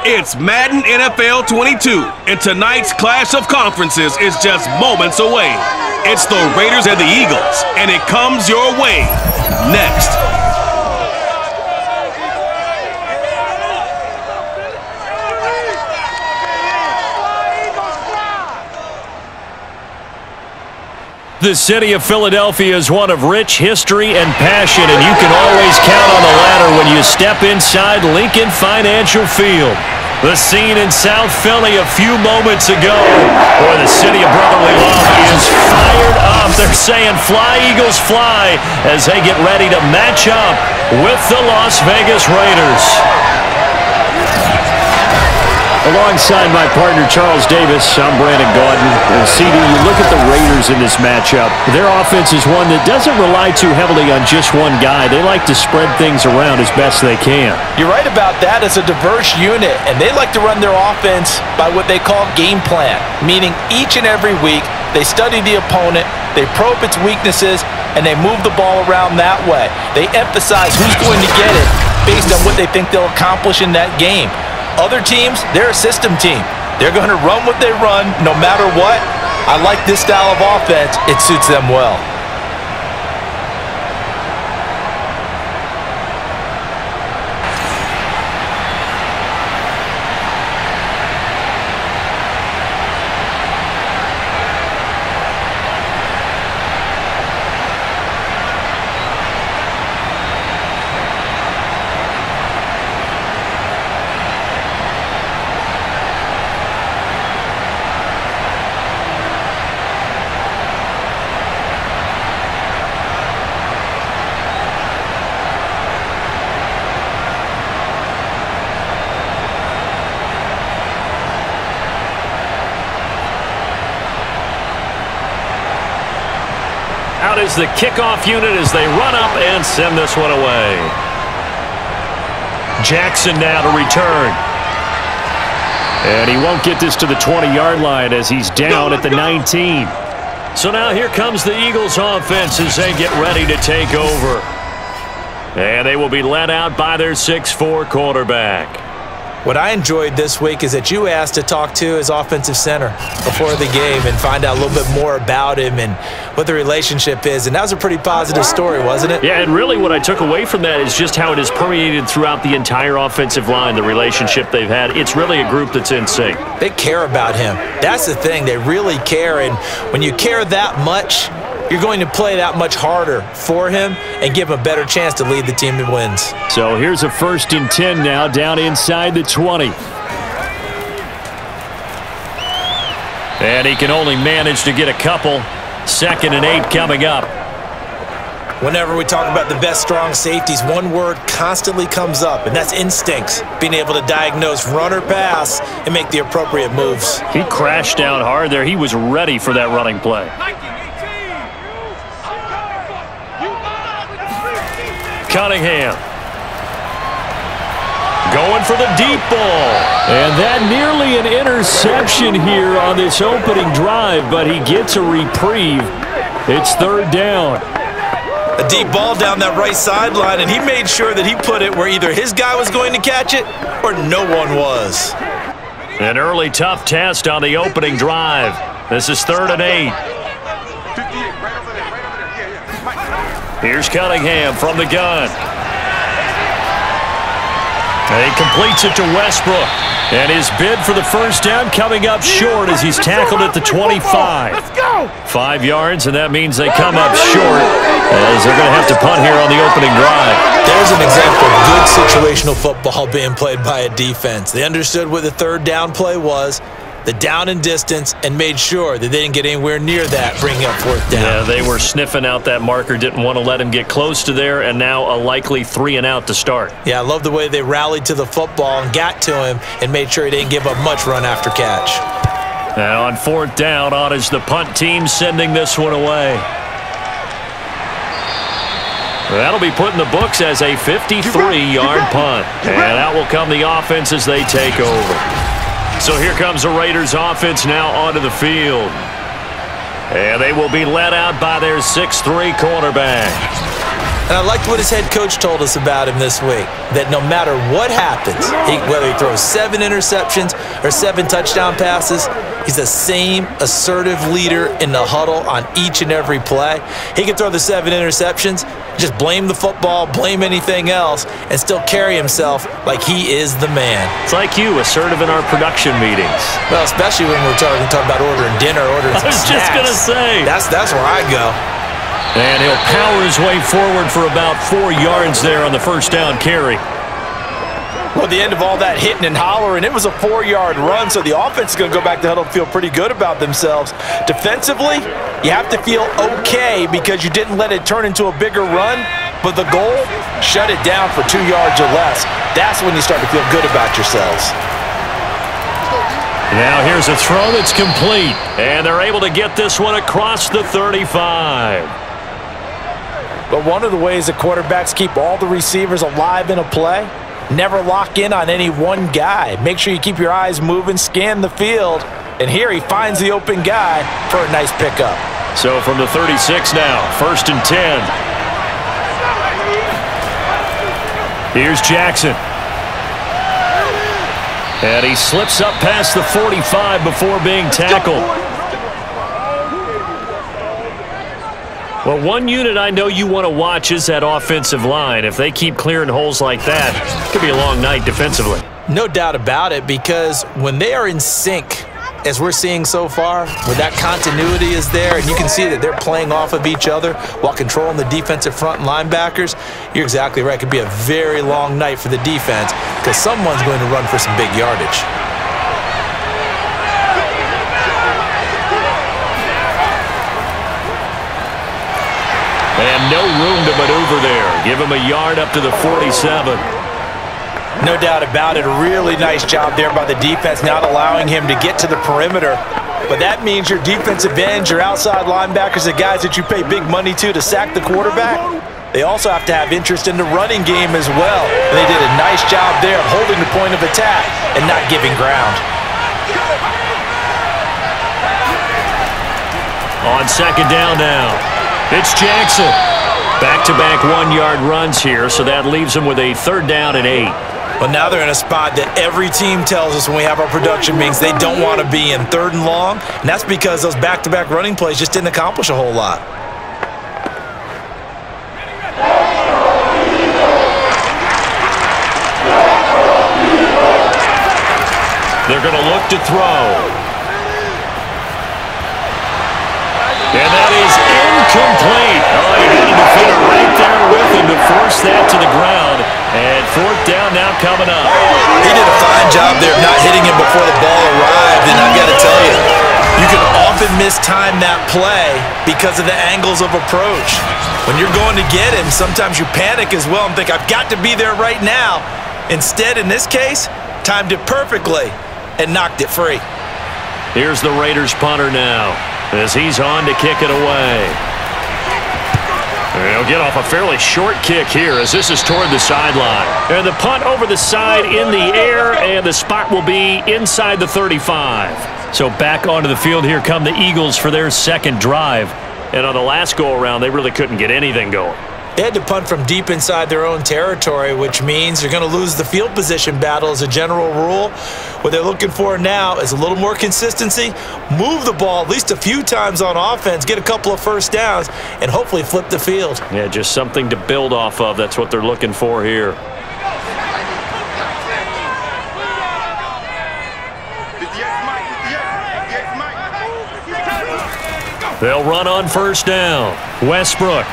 It's Madden NFL 22, and tonight's clash of conferences is just moments away. It's the Raiders and the Eagles, and it comes your way next. The city of Philadelphia is one of rich history and passion, and you can always count on the ladder when you step inside Lincoln Financial Field. The scene in South Philly a few moments ago, where the city of brotherly love is fired up. They're saying, "Fly, Eagles, fly," as they get ready to match up with the Las Vegas Raiders. Alongside my partner, Charles Davis, I'm Brandon Gaudin. CD, you look at the Raiders in this matchup. Their offense is one that doesn't rely too heavily on just one guy. They like to spread things around as best they can. You're right about that. It's a diverse unit, and they like to run their offense by what they call game plan, meaning each and every week they study the opponent, they probe its weaknesses, and they move the ball around that way. They emphasize who's going to get it based on what they think they'll accomplish in that game. Other teams, they're a system team. They're going to run what they run no matter what. I like this style of offense. It suits them well. Out is the kickoff unit as they run up and send this one away. Jackson now to return. And he won't get this to the 20-yard line as he's down at the 19. So now here comes the Eagles offense as they get ready to take over. And they will be led out by their 6'4" quarterback. What I enjoyed this week is that you asked to talk to his offensive center before the game and find out a little bit more about him and what the relationship is. And that was a pretty positive story, wasn't it? Yeah, and really what I took away from that is just how it has permeated throughout the entire offensive line, the relationship they've had. It's really a group that's in sync. They care about him. That's the thing. They really care. And when you care that much, you're going to play that much harder for him and give him a better chance to lead the team to wins. So here's a 1st and 10 now down inside the 20. And he can only manage to get a couple. 2nd and 8 coming up. Whenever we talk about the best strong safeties, one word constantly comes up, and that's instincts. Being able to diagnose run or pass and make the appropriate moves. He crashed down hard there. He was ready for that running play. Cunningham. Going for the deep ball. And that nearly an interception here on this opening drive, but he gets a reprieve. It's 3rd down. A deep ball down that right sideline, and he made sure that he put it where either his guy was going to catch it or no one was. An early tough test on the opening drive. This is 3rd and 8. Here's Cunningham from the gun. And he completes it to Westbrook. And his bid for the 1st down coming up short as he's tackled at the 25. Let's go! 5 yards, and that means they come up short as they're going to have to punt here on the opening drive. There's an example of good situational football being played by a defense. They understood what the 3rd down play was, the down and distance, and made sure that they didn't get anywhere near that, bringing up 4th down. Yeah, they were sniffing out that marker, didn't want to let him get close to there, and now a likely 3 and out to start. Yeah, I love the way they rallied to the football and got to him and made sure he didn't give up much run after catch. Now on 4th down, on is the punt team sending this one away. That'll be put in the books as a 53-yard punt. And out will come the offense as they take over. So here comes the Raiders offense now onto the field. And they will be led out by their 6'3" quarterback. And I liked what his head coach told us about him this week, that no matter what happens, whether he throws 7 interceptions or 7 touchdown passes, he's the same assertive leader in the huddle on each and every play. He can throw the 7 interceptions, just blame the football, blame anything else, and still carry himself like he is the man. It's like you, assertive in our production meetings. Well, especially when we're talking about ordering dinner, ordering some snacks. I was just going to say. That's where I go. And he'll power his way forward for about 4 yards there on the first down carry. Well, at the end of all that hitting and hollering, it was a 4-yard run, so the offense is going to go back to huddle and feel pretty good about themselves. Defensively, you have to feel okay because you didn't let it turn into a bigger run, but the goal, shut it down for 2 yards or less. That's when you start to feel good about yourselves. Now here's a throw that's complete, and they're able to get this one across the 35. But one of the ways that quarterbacks keep all the receivers alive in a play, never lock in on any one guy. Make sure you keep your eyes moving, scan the field, and here he finds the open guy for a nice pickup. So from the 36 now, 1st and 10. Here's Jackson. And he slips up past the 45 before being tackled. Well, one unit I know you want to watch is that offensive line. If they keep clearing holes like that, it could be a long night defensively. No doubt about it, because when they are in sync, as we're seeing so far, where that continuity is there, and you can see that they're playing off of each other while controlling the defensive front and linebackers, you're exactly right. It could be a very long night for the defense because someone's going to run for some big yardage. And no room to maneuver there. Give him a yard up to the 47. No doubt about it. A really nice job there by the defense, not allowing him to get to the perimeter. But that means your defensive ends, your outside linebackers, the guys that you pay big money to sack the quarterback, they also have to have interest in the running game as well. And they did a nice job there of holding the point of attack and not giving ground. On 2nd down now, it's Jackson. Back-to-back 1-yard runs here, so that leaves him with a 3rd down and 8. Well, now they're in a spot that every team tells us when we have our production meetings they don't want to be in, 3rd and long, and that's because those back-to-back running plays just didn't accomplish a whole lot. They're going to look to throw. And that is incomplete. Oh, he got a defender right there with him to force that to the ground. And 4th down now coming up. He did a fine job there of not hitting him before the ball arrived. And I've got to tell you, you can often mistime that play because of the angles of approach. When you're going to get him, sometimes you panic as well and think, I've got to be there right now. Instead, in this case, timed it perfectly and knocked it free. Here's the Raiders punter now, as he's on to kick it away. He'll get off a fairly short kick here as this is toward the sideline. And the punt over the side in the air, and the spot will be inside the 35. So back onto the field here come the Eagles for their 2nd drive. And on the last go-around, they really couldn't get anything going. They had to punt from deep inside their own territory, which means they're going to lose the field position battle as a general rule. What they're looking for now is a little more consistency, move the ball at least a few times on offense, get a couple of 1st downs, and hopefully flip the field. Yeah, just something to build off of. That's what they're looking for here. They'll run on 1st down. Westbrook.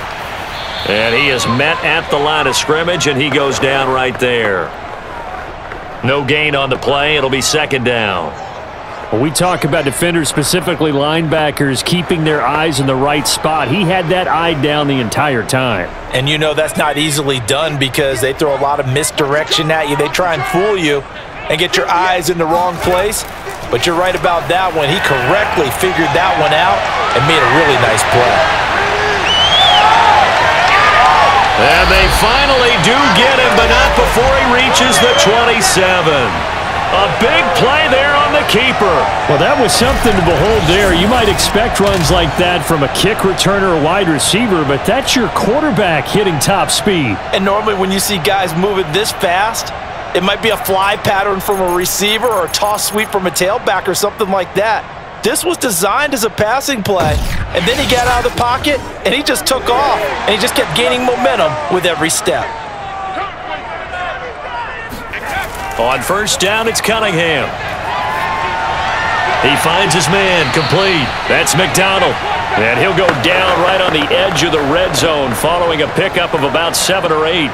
And he is met at the line of scrimmage, and he goes down right there. No gain on the play. It'll be 2nd down. When we talk about defenders, specifically linebackers, keeping their eyes in the right spot, he had that eye down the entire time. And you know that's not easily done because they throw a lot of misdirection at you. They try and fool you and get your eyes in the wrong place. But you're right about that one. He correctly figured that one out and made a really nice play. And they finally do get him, but not before he reaches the 27. A big play there on the keeper. Well, that was something to behold there. You might expect runs like that from a kick returner or wide receiver, but that's your quarterback hitting top speed. And normally when you see guys moving this fast, it might be a fly pattern from a receiver or a toss sweep from a tailback or something like that. This was designed as a passing play, and then he got out of the pocket, and he just took off, and he just kept gaining momentum with every step. On first down, it's Cunningham. He finds his man, complete. That's McDonald. And he'll go down right on the edge of the red zone following a pickup of about 7 or 8.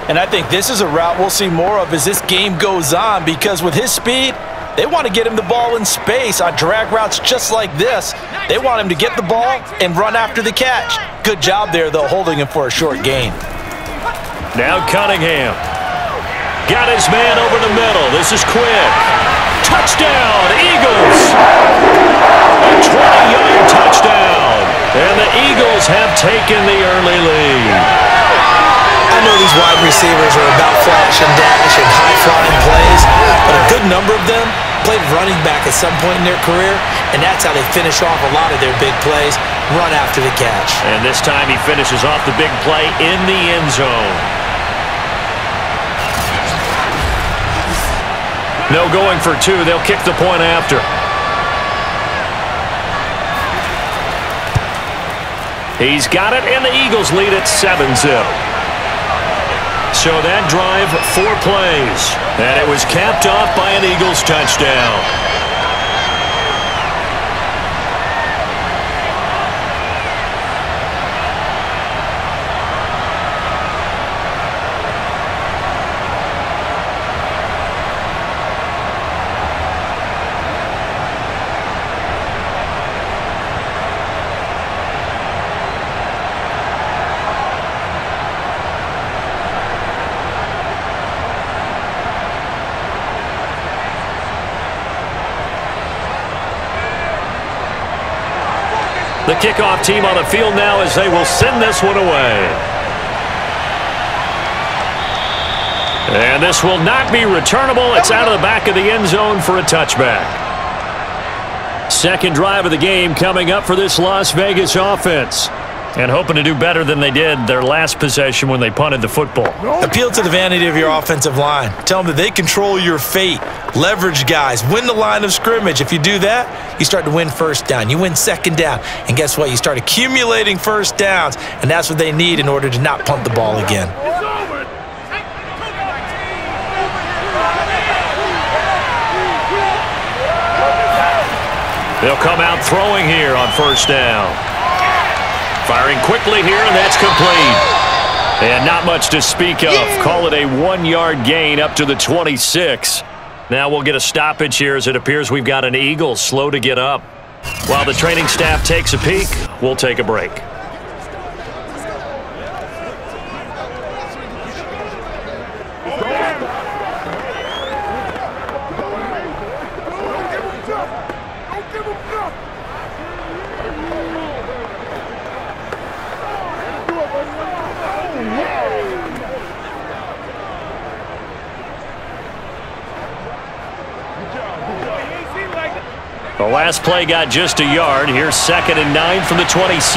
And I think this is a route we'll see more of as this game goes on, because with his speed, they want to get him the ball in space on drag routes just like this. They want him to get the ball and run after the catch. Good job there, though, holding him for a short gain. Now Cunningham. Got his man over the middle. This is quick. Touchdown, Eagles! A 20-yard touchdown. And the Eagles have taken the early lead. I know these wide receivers are about flash and dash and high-flying plays, but a good number of them played running back at some point in their career, and that's how they finish off a lot of their big plays, run after the catch. And this time he finishes off the big play in the end zone. No going for 2. They'll kick the point after. He's got it, and the Eagles lead at 7-zip. So that drive, 4 plays. And it was capped off by an Eagles touchdown. The kickoff team on the field now as they will send this one away. And this will not be returnable. It's out of the back of the end zone for a touchback. Second drive of the game coming up for this Las Vegas offense. And hoping to do better than they did their last possession when they punted the football. Appeal to the vanity of your offensive line. Tell them that they control your fate. Leverage guys. Win the line of scrimmage. If you do that, you start to win first down. You win second down. And guess what? You start accumulating first downs. And that's what they need in order to not punt the ball again. They'll come out throwing here on first down. Firing quickly here, and that's complete. And not much to speak of. Call it a 1-yard gain up to the 26. Now we'll get a stoppage here as it appears we've got an Eagle slow to get up. While the training staff takes a peek, we'll take a break. The last play got just a yard. Here's 2nd and 9 from the 26.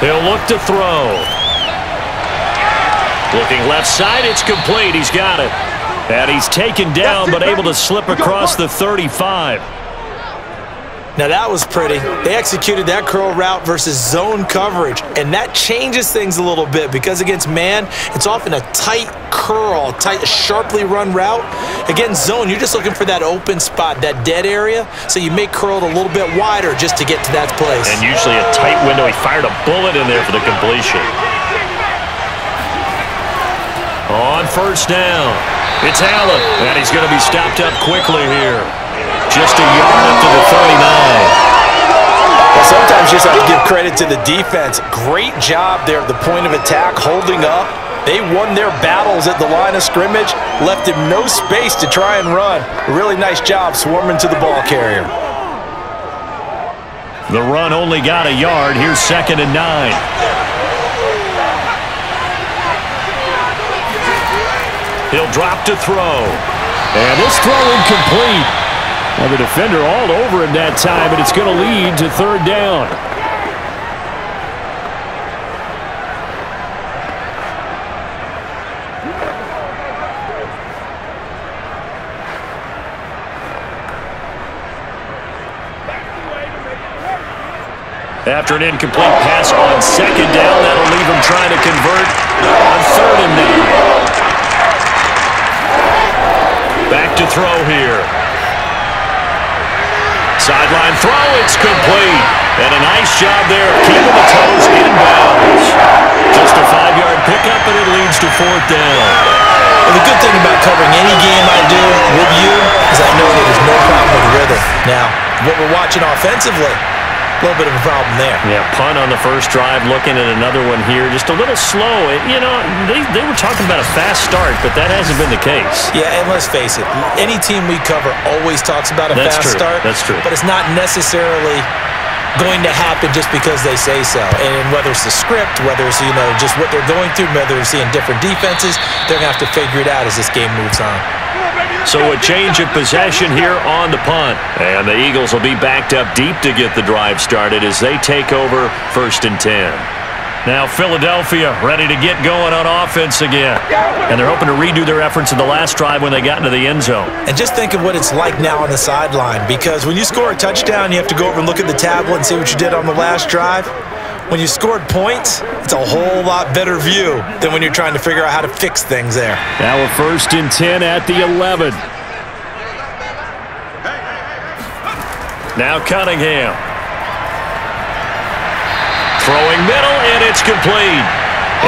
He'll look to throw. Looking left side, it's complete. He's got it. And he's taken down, but able to slip across the 35. Now that was pretty. They executed that curl route versus zone coverage, and that changes things a little bit because against man, it's often a tight curl, tight, sharply run route. Against zone, you're just looking for that open spot, that dead area, so you make curl a little bit wider just to get to that place. And usually a tight window. He fired a bullet in there for the completion. On first down, it's Allen, and he's going to be stopped up quickly here. Just a yard up to the 39. Well, sometimes you just have to give credit to the defense. Great job there at the point of attack, holding up. They won their battles at the line of scrimmage, left him no space to try and run. A really nice job swarming to the ball carrier. The run only got a yard. Here's 2nd and 9. He'll drop to throw. And this throw incomplete. Well, the defender all over him that time, and it's going to lead to third down. After an incomplete pass on second down, that'll leave him trying to convert on third and 9. Back to throw here. Sideline throw, it's complete. And a nice job there of keeping the toes inbounds. Just a 5-yard pickup, and it leads to fourth down. Well, the good thing about covering any game I do with you is I know that there's no problem with rhythm. Now, what we're watching offensively, a little bit of a problem there. Yeah, punt on the first drive, looking at another one here. Just a little slow. You know, they were talking about a fast start, but that hasn't been the case. Yeah, and let's face it, any team we cover always talks about a fast start. That's true. But it's not necessarily going to happen just because they say so. And whether it's the script, whether it's, you know, just what they're going through, whether they're seeing different defenses, they're going to have to figure it out as this game moves on. So a change of possession here on the punt. And the Eagles will be backed up deep to get the drive started as they take over 1st and 10. Now Philadelphia ready to get going on offense again. And they're hoping to redo their efforts in the last drive when they got into the end zone. And just think of what it's like now on the sideline, because when you score a touchdown, you have to go over and look at the tablet and see what you did on the last drive. When you scored points, it's a whole lot better view than when you're trying to figure out how to fix things there. Now a 1st and 10 at the 11. Now Cunningham. Throwing middle, and it's complete.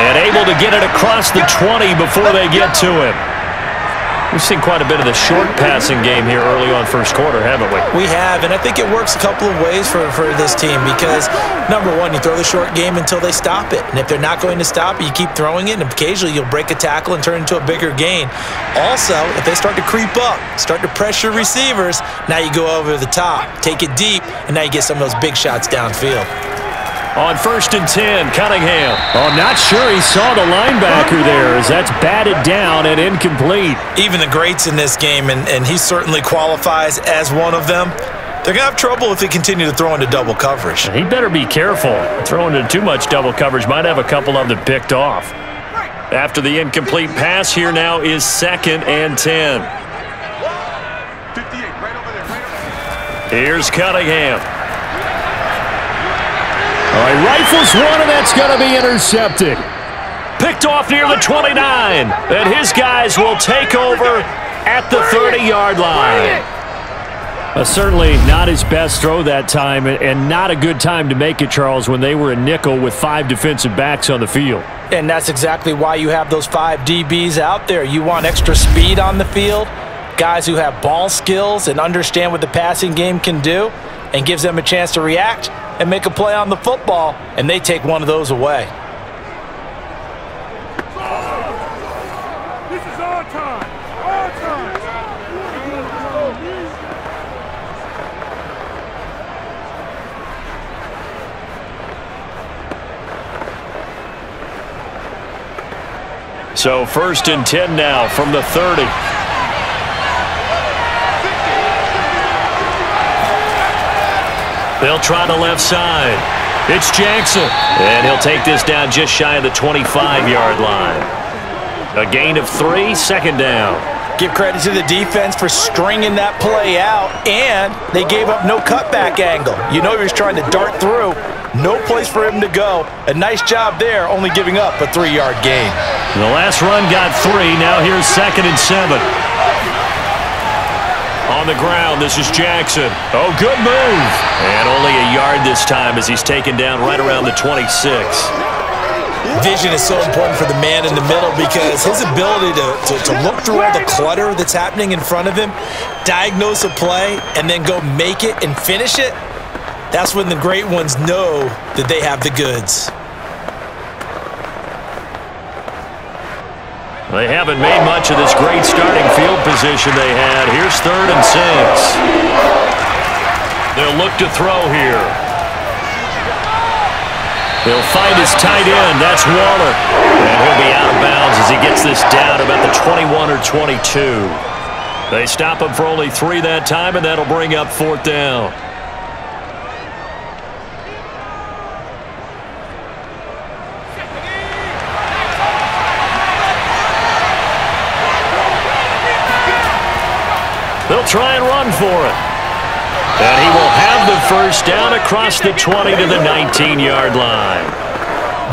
And able to get it across the 20 before they get to him. We've seen quite a bit of the short passing game here early on first quarter, haven't we? We have, and I think it works a couple of ways for this team because, number one, you throw the short game until they stop it. And if they're not going to stop it, you keep throwing it, and occasionally you'll break a tackle and turn it into a bigger gain. Also, if they start to creep up, start to pressure receivers, now you go over the top, take it deep, and now you get some of those big shots downfield. On 1st and 10, Cunningham. Oh, not sure he saw the linebacker there as that's batted down and incomplete. Even the greats in this game, and he certainly qualifies as one of them, they're going to have trouble if they continue to throw into double coverage. He better be careful. Throwing into too much double coverage might have a couple of them picked off. After the incomplete pass, here now is 2nd and 10. Here's Cunningham. All right, rifles one, and that's going to be intercepted. Picked off near the 29, and his guys will take over at the 30-yard line. Certainly not his best throw that time, and not a good time to make it, Charles, when they were a nickel with 5 defensive backs on the field. And that's exactly why you have those 5 DBs out there. You want extra speed on the field, guys who have ball skills and understand what the passing game can do, and gives them a chance to react and make a play on the football, and they take one of those away. This is our time. Our time. So 1st and 10 now from the 30. They'll try the left side. It's Jackson. And he'll take this down just shy of the 25-yard line. A gain of 3, 2nd down. Give credit to the defense for stringing that play out, and they gave up no cutback angle. You know he was trying to dart through. No place for him to go. A nice job there, only giving up a 3-yard gain. The last run got 3. Now here's 2nd and 7. On the ground, this is Jackson. Oh, good move. And only a yard this time as he's taken down right around the 26. Vision is so important for the man in the middle because his ability to look through all the clutter that's happening in front of him, diagnose a play, and then go make it and finish it, that's when the great ones know that they have the goods. They haven't made much of this great starting field position they had. Here's 3rd and 6. They'll look to throw here. He'll find his tight end. That's Waller. And he'll be out of bounds as he gets this down about the 21 or 22. They stop him for only 3 that time, and that'll bring up 4th down. They'll try and run for it. And he will have the first down across the 20 to the 19-yard line.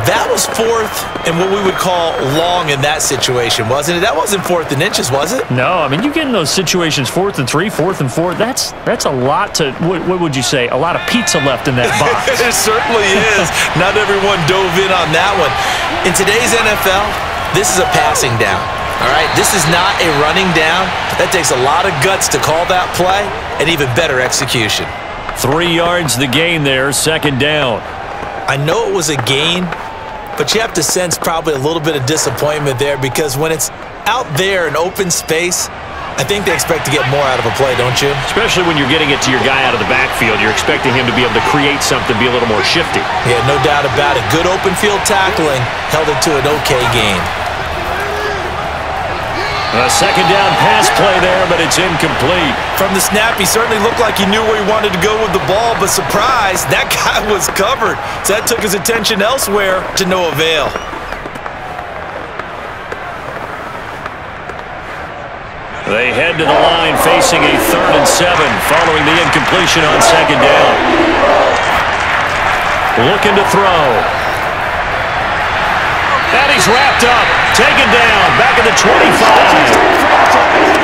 That was 4th and what we would call long in that situation, wasn't it? That wasn't 4th and inches, was it? No, I mean, you get in those situations 4th and 3, 4th and 4. That's a lot to, what would you say, a lot of pizza left in that box. It certainly is. Not everyone dove in on that one. In today's NFL, this is a passing down. All right, this is not a running down. That takes a lot of guts to call that play and even better execution. 3 yards the gain there, 2nd down. I know it was a gain, but you have to sense probably a little bit of disappointment there because when it's out there in open space, I think they expect to get more out of a play, don't you? Especially when you're getting it to your guy out of the backfield. You're expecting him to be able to create something, be a little more shifty. Yeah, no doubt about it. Good open field tackling held it to an okay gain. A 2nd down pass play there, but it's incomplete. From the snap, he certainly looked like he knew where he wanted to go with the ball, but surprise, that guy was covered. So that took his attention elsewhere to no avail. They head to the line facing a 3rd and 7 following the incompletion on 2nd down. Looking to throw. And he's wrapped up. Taken down. Back at the 25.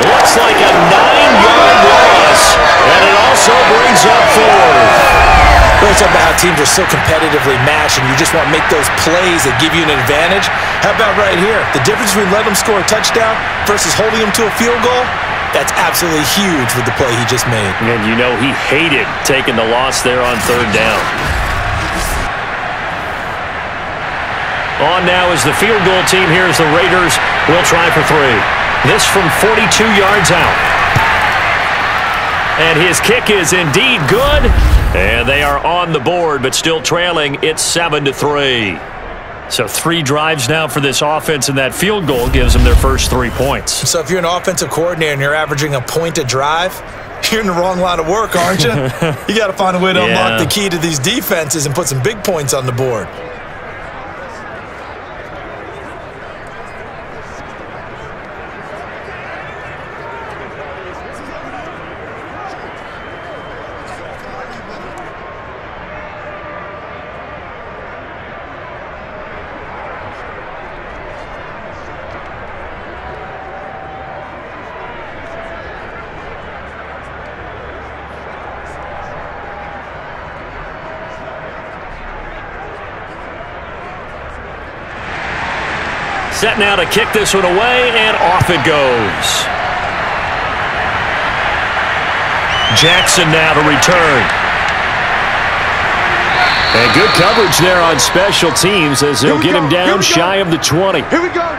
Looks like a 9-yard loss. And it also brings up 4th. We're talking about how teams are so competitively matched and you just want to make those plays that give you an advantage. How about right here? The difference between letting them score a touchdown versus holding them to a field goal, that's absolutely huge with the play he just made. And you know he hated taking the loss there on 3rd down. On now is the field goal team. Here's the Raiders. Will try for 3. This from 42 yards out. And his kick is indeed good. And they are on the board, but still trailing. It's 7-3. So 3 drives now for this offense, and that field goal gives them their first 3 points. So if you're an offensive coordinator and you're averaging a point a drive, you're in the wrong line of work, aren't you? You got to find a way to unlock the key to these defenses and put some big points on the board. Set now to kick this one away, and off it goes. Jackson now to return. And good coverage there on special teams as they'll get him down shy of the 20. Here we go.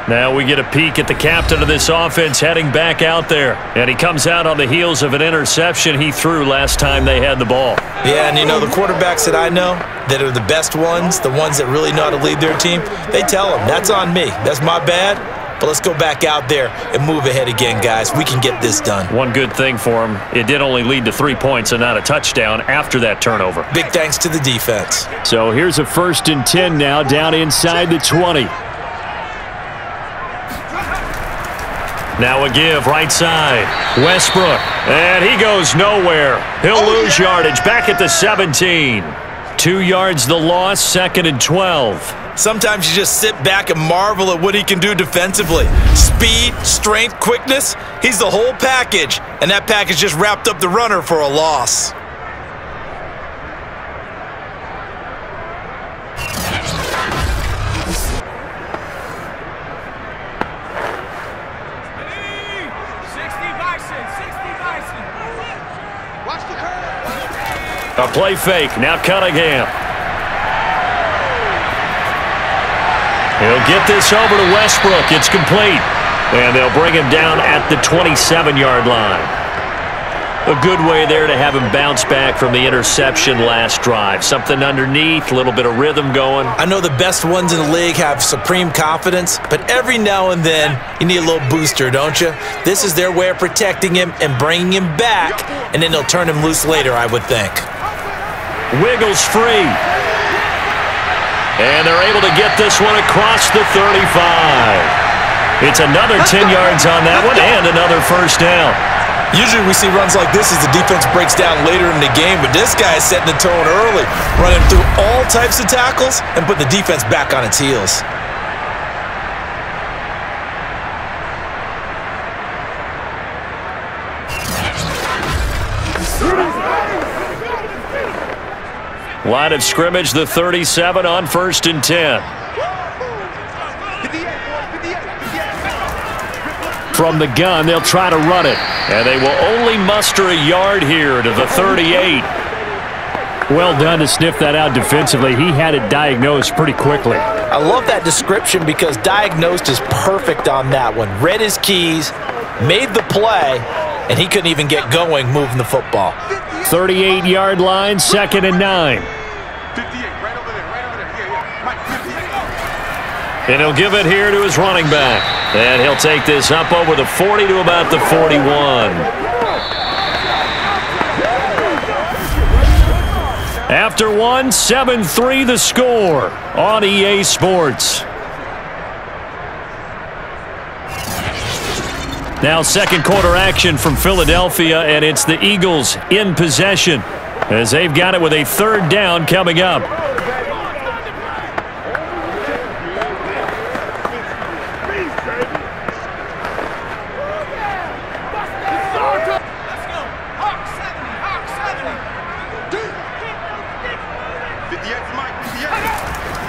Now we get a peek at the captain of this offense heading back out there. And he comes out on the heels of an interception he threw last time they had the ball. Yeah, and you know, the quarterbacks that I know that are the best ones, the ones that really know how to lead their team, they tell them, that's on me. That's my bad. But let's go back out there and move ahead again, guys. We can get this done. One good thing for him, it did only lead to 3 points and not a touchdown after that turnover. Big thanks to the defense. So here's a 1st and 10 now down inside the 20. Now a give right side. Westbrook. And he goes nowhere. He'll lose yardage back at the 17. 2 yards the loss, 2nd and 12. Sometimes you just sit back and marvel at what he can do defensively. Speed, strength, quickness, he's the whole package. And that package just wrapped up the runner for a loss. A play fake. Now Cunningham. He'll get this over to Westbrook. It's complete. And they'll bring him down at the 27-yard line. A good way there to have him bounce back from the interception last drive. Something underneath, a little bit of rhythm going. I know the best ones in the league have supreme confidence, but every now and then you need a little booster, don't you? This is their way of protecting him and bringing him back, and then they'll turn him loose later, I would think. Wiggles free. And they're able to get this one across the 35. It's another 10 yards on that one and another first down. Usually we see runs like this as the defense breaks down later in the game, but this guy is setting the tone early, running through all types of tackles and put the defense back on its heels. Line of scrimmage, the 37 on 1st and 10. From the gun, they'll try to run it. And they will only muster a yard here to the 38. Well done to sniff that out defensively. He had it diagnosed pretty quickly. I love that description because diagnosed is perfect on that one. Read his keys, made the play, and he couldn't even get going moving the football. 38-yard line, 2nd and 9. 58, right over there, right over there. Yeah. Mike, 58. And he'll give it here to his running back. And he'll take this up over the 40 to about the 41. After one, 7-3 the score on EA Sports. Now second quarter action from Philadelphia, and it's the Eagles in possession as they've got it with a 3rd down coming up.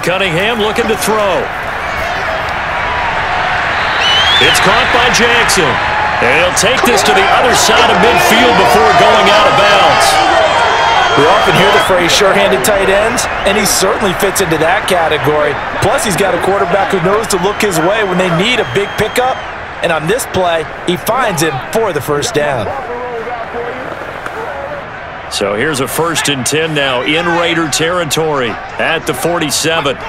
Cunningham looking to throw. It's caught by Jackson. And he'll take this to the other side of midfield before going out of bounds. We often hear the phrase sure-handed tight ends, and he certainly fits into that category. Plus, he's got a quarterback who knows to look his way when they need a big pickup. And on this play, he finds him for the 1st down. So here's a 1st and 10 now in Raider territory at the 47. 26,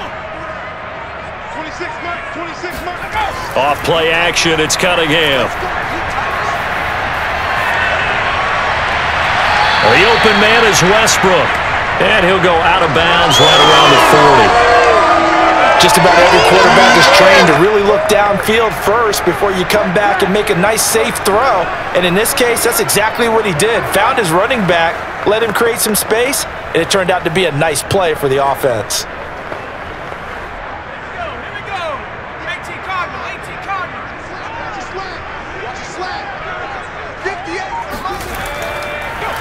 Mike, 26, Mike. Off play action, it's Cunningham. The open man is Westbrook. And he'll go out of bounds right around the 40. Just about every quarterback is trained to really look downfield first before you come back and make a nice, safe throw. And in this case, that's exactly what he did. Found his running back, let him create some space, and it turned out to be a nice play for the offense.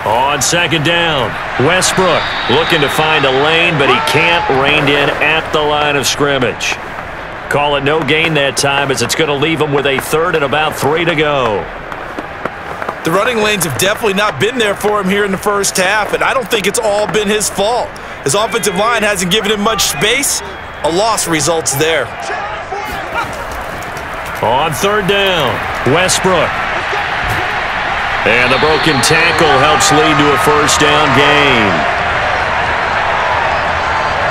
On 2nd down, Westbrook looking to find a lane, but he can't, reined in at the line of scrimmage. Call it no gain that time as it's going to leave him with a 3rd and about 3 to go. The running lanes have definitely not been there for him here in the 1st half, and I don't think it's all been his fault. His offensive line hasn't given him much space. A loss results there. On 3rd down, Westbrook. And the broken tackle helps lead to a 1st down gain.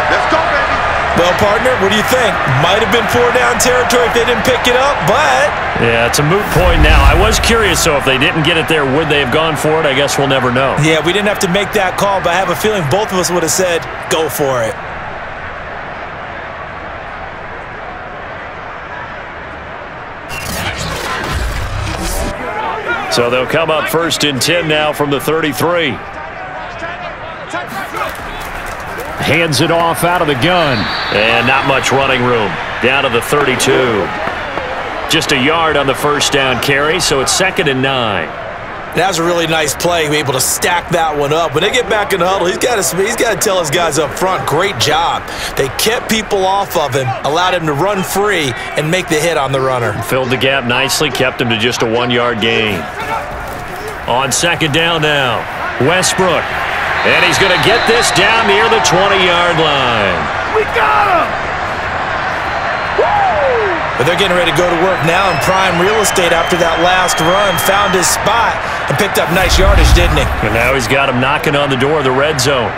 Let's go, baby. Well, partner, what do you think? Might have been 4-down territory if they didn't pick it up, but... Yeah, it's a moot point now. I was curious, so if they didn't get it there, would they have gone for it? I guess we'll never know. Yeah, we didn't have to make that call, but I have a feeling both of us would have said, go for it. So they'll come up 1st and 10 now from the 33. Hands it off out of the gun. And not much running room. Down to the 32. Just a yard on the 1st down carry, so it's 2nd and 9. That was a really nice play, able to stack that one up. When they get back in the huddle, he's got to tell his guys up front, great job. They kept people off of him, allowed him to run free, and make the hit on the runner. Filled the gap nicely, kept him to just a 1-yard gain. On 2nd down now, Westbrook. And he's going to get this down near the 20-yard line. We got him! But they're getting ready to go to work now in prime real estate after that last run. Found his spot, and picked up nice yardage, didn't he? And now he's got him knocking on the door of the red zone.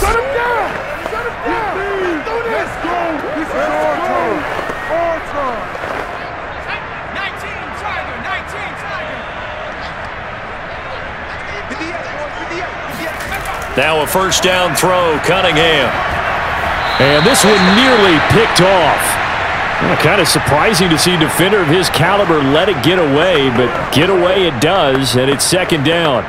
Shut him down! Shut him down! Do this! Let's go! This is our turn! Our turn! 19 Tiger! 19 Tiger! Now a first down throw, Cunningham. And this one nearly picked off. Well, kind of surprising to see a defender of his caliber let it get away, but get away it does, and it's second down.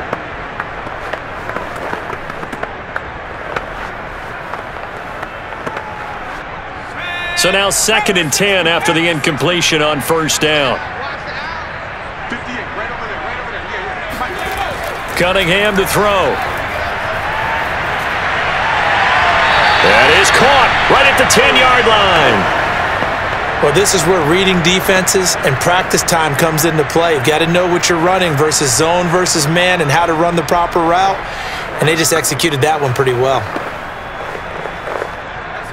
So now 2nd and 10 after the incompletion on first down. 58, right over there, right over there. Yeah. Cunningham to throw. That is caught right at the 10-yard line. Well, this is where reading defenses and practice time comes into play. You've got to know what you're running versus zone versus man and how to run the proper route. And they just executed that one pretty well.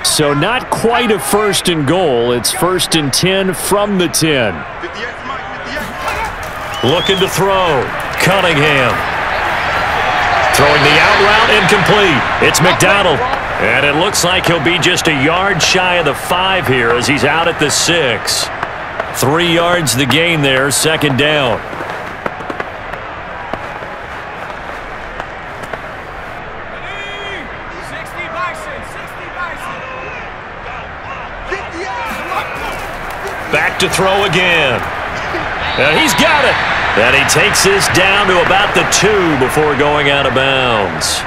So not quite a 1st and goal. It's 1st and 10 from the 10. 58, Mike, 58. Looking to throw. Cunningham. Throwing the out route incomplete. It's McDonald. And it looks like he'll be just a yard shy of the 5 here as he's out at the 6. 3 yards the gain there, 2nd down. Back to throw again. And he's got it. And he takes this down to about the 2 before going out of bounds.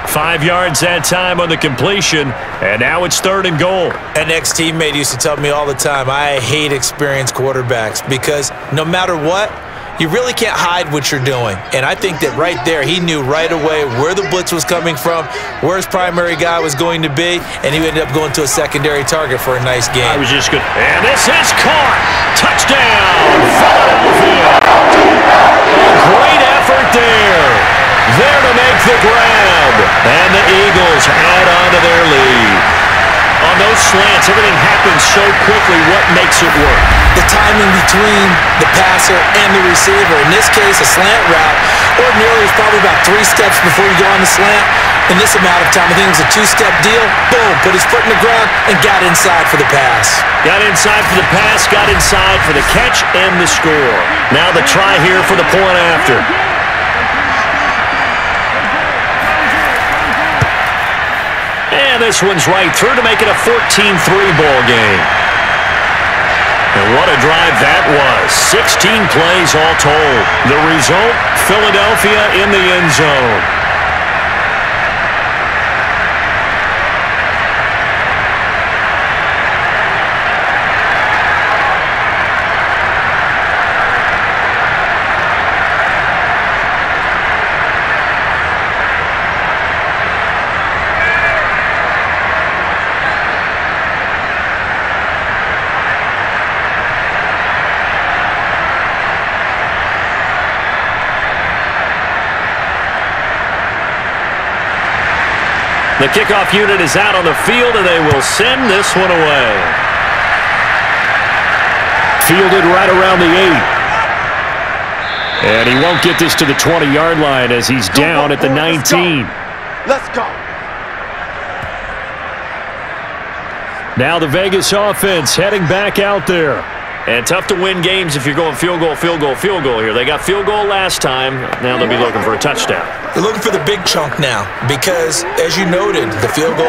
5 yards that time on the completion, and now it's 3rd and goal. An ex-teammate used to tell me all the time, I hate experienced quarterbacks because no matter what, you really can't hide what you're doing. And I think that right there, he knew right away where the blitz was coming from, where his primary guy was going to be, and he ended up going to a secondary target for a nice game. I was just good. And this is caught. Touchdown, Philadelphia. A great effort there. There to make the grab. And the Eagles add on to their lead. On those slants, everything happens so quickly. What makes it work? The timing between the passer and the receiver. In this case, a slant route. Ordinarily, it's probably about 3 steps before you go on the slant. In this amount of time, I think it was a 2-step deal. Boom, put his foot in the ground and got inside for the pass. Got inside for the pass, got inside for the catch and the score. Now the try here for the point after. And this one's right through to make it a 14-3 ball game. And what a drive that was. 16 plays all told. The result, Philadelphia in the end zone. The kickoff unit is out on the field, and they will send this one away. Fielded right around the 8. And he won't get this to the 20-yard line as he's down at the 19. Let's go. Now the Vegas offense heading back out there. And tough to win games if you're going field goal, field goal, field goal here. They got field goal last time. Now they'll be looking for a touchdown. They're looking for the big chunk now because, as you noted, the field goal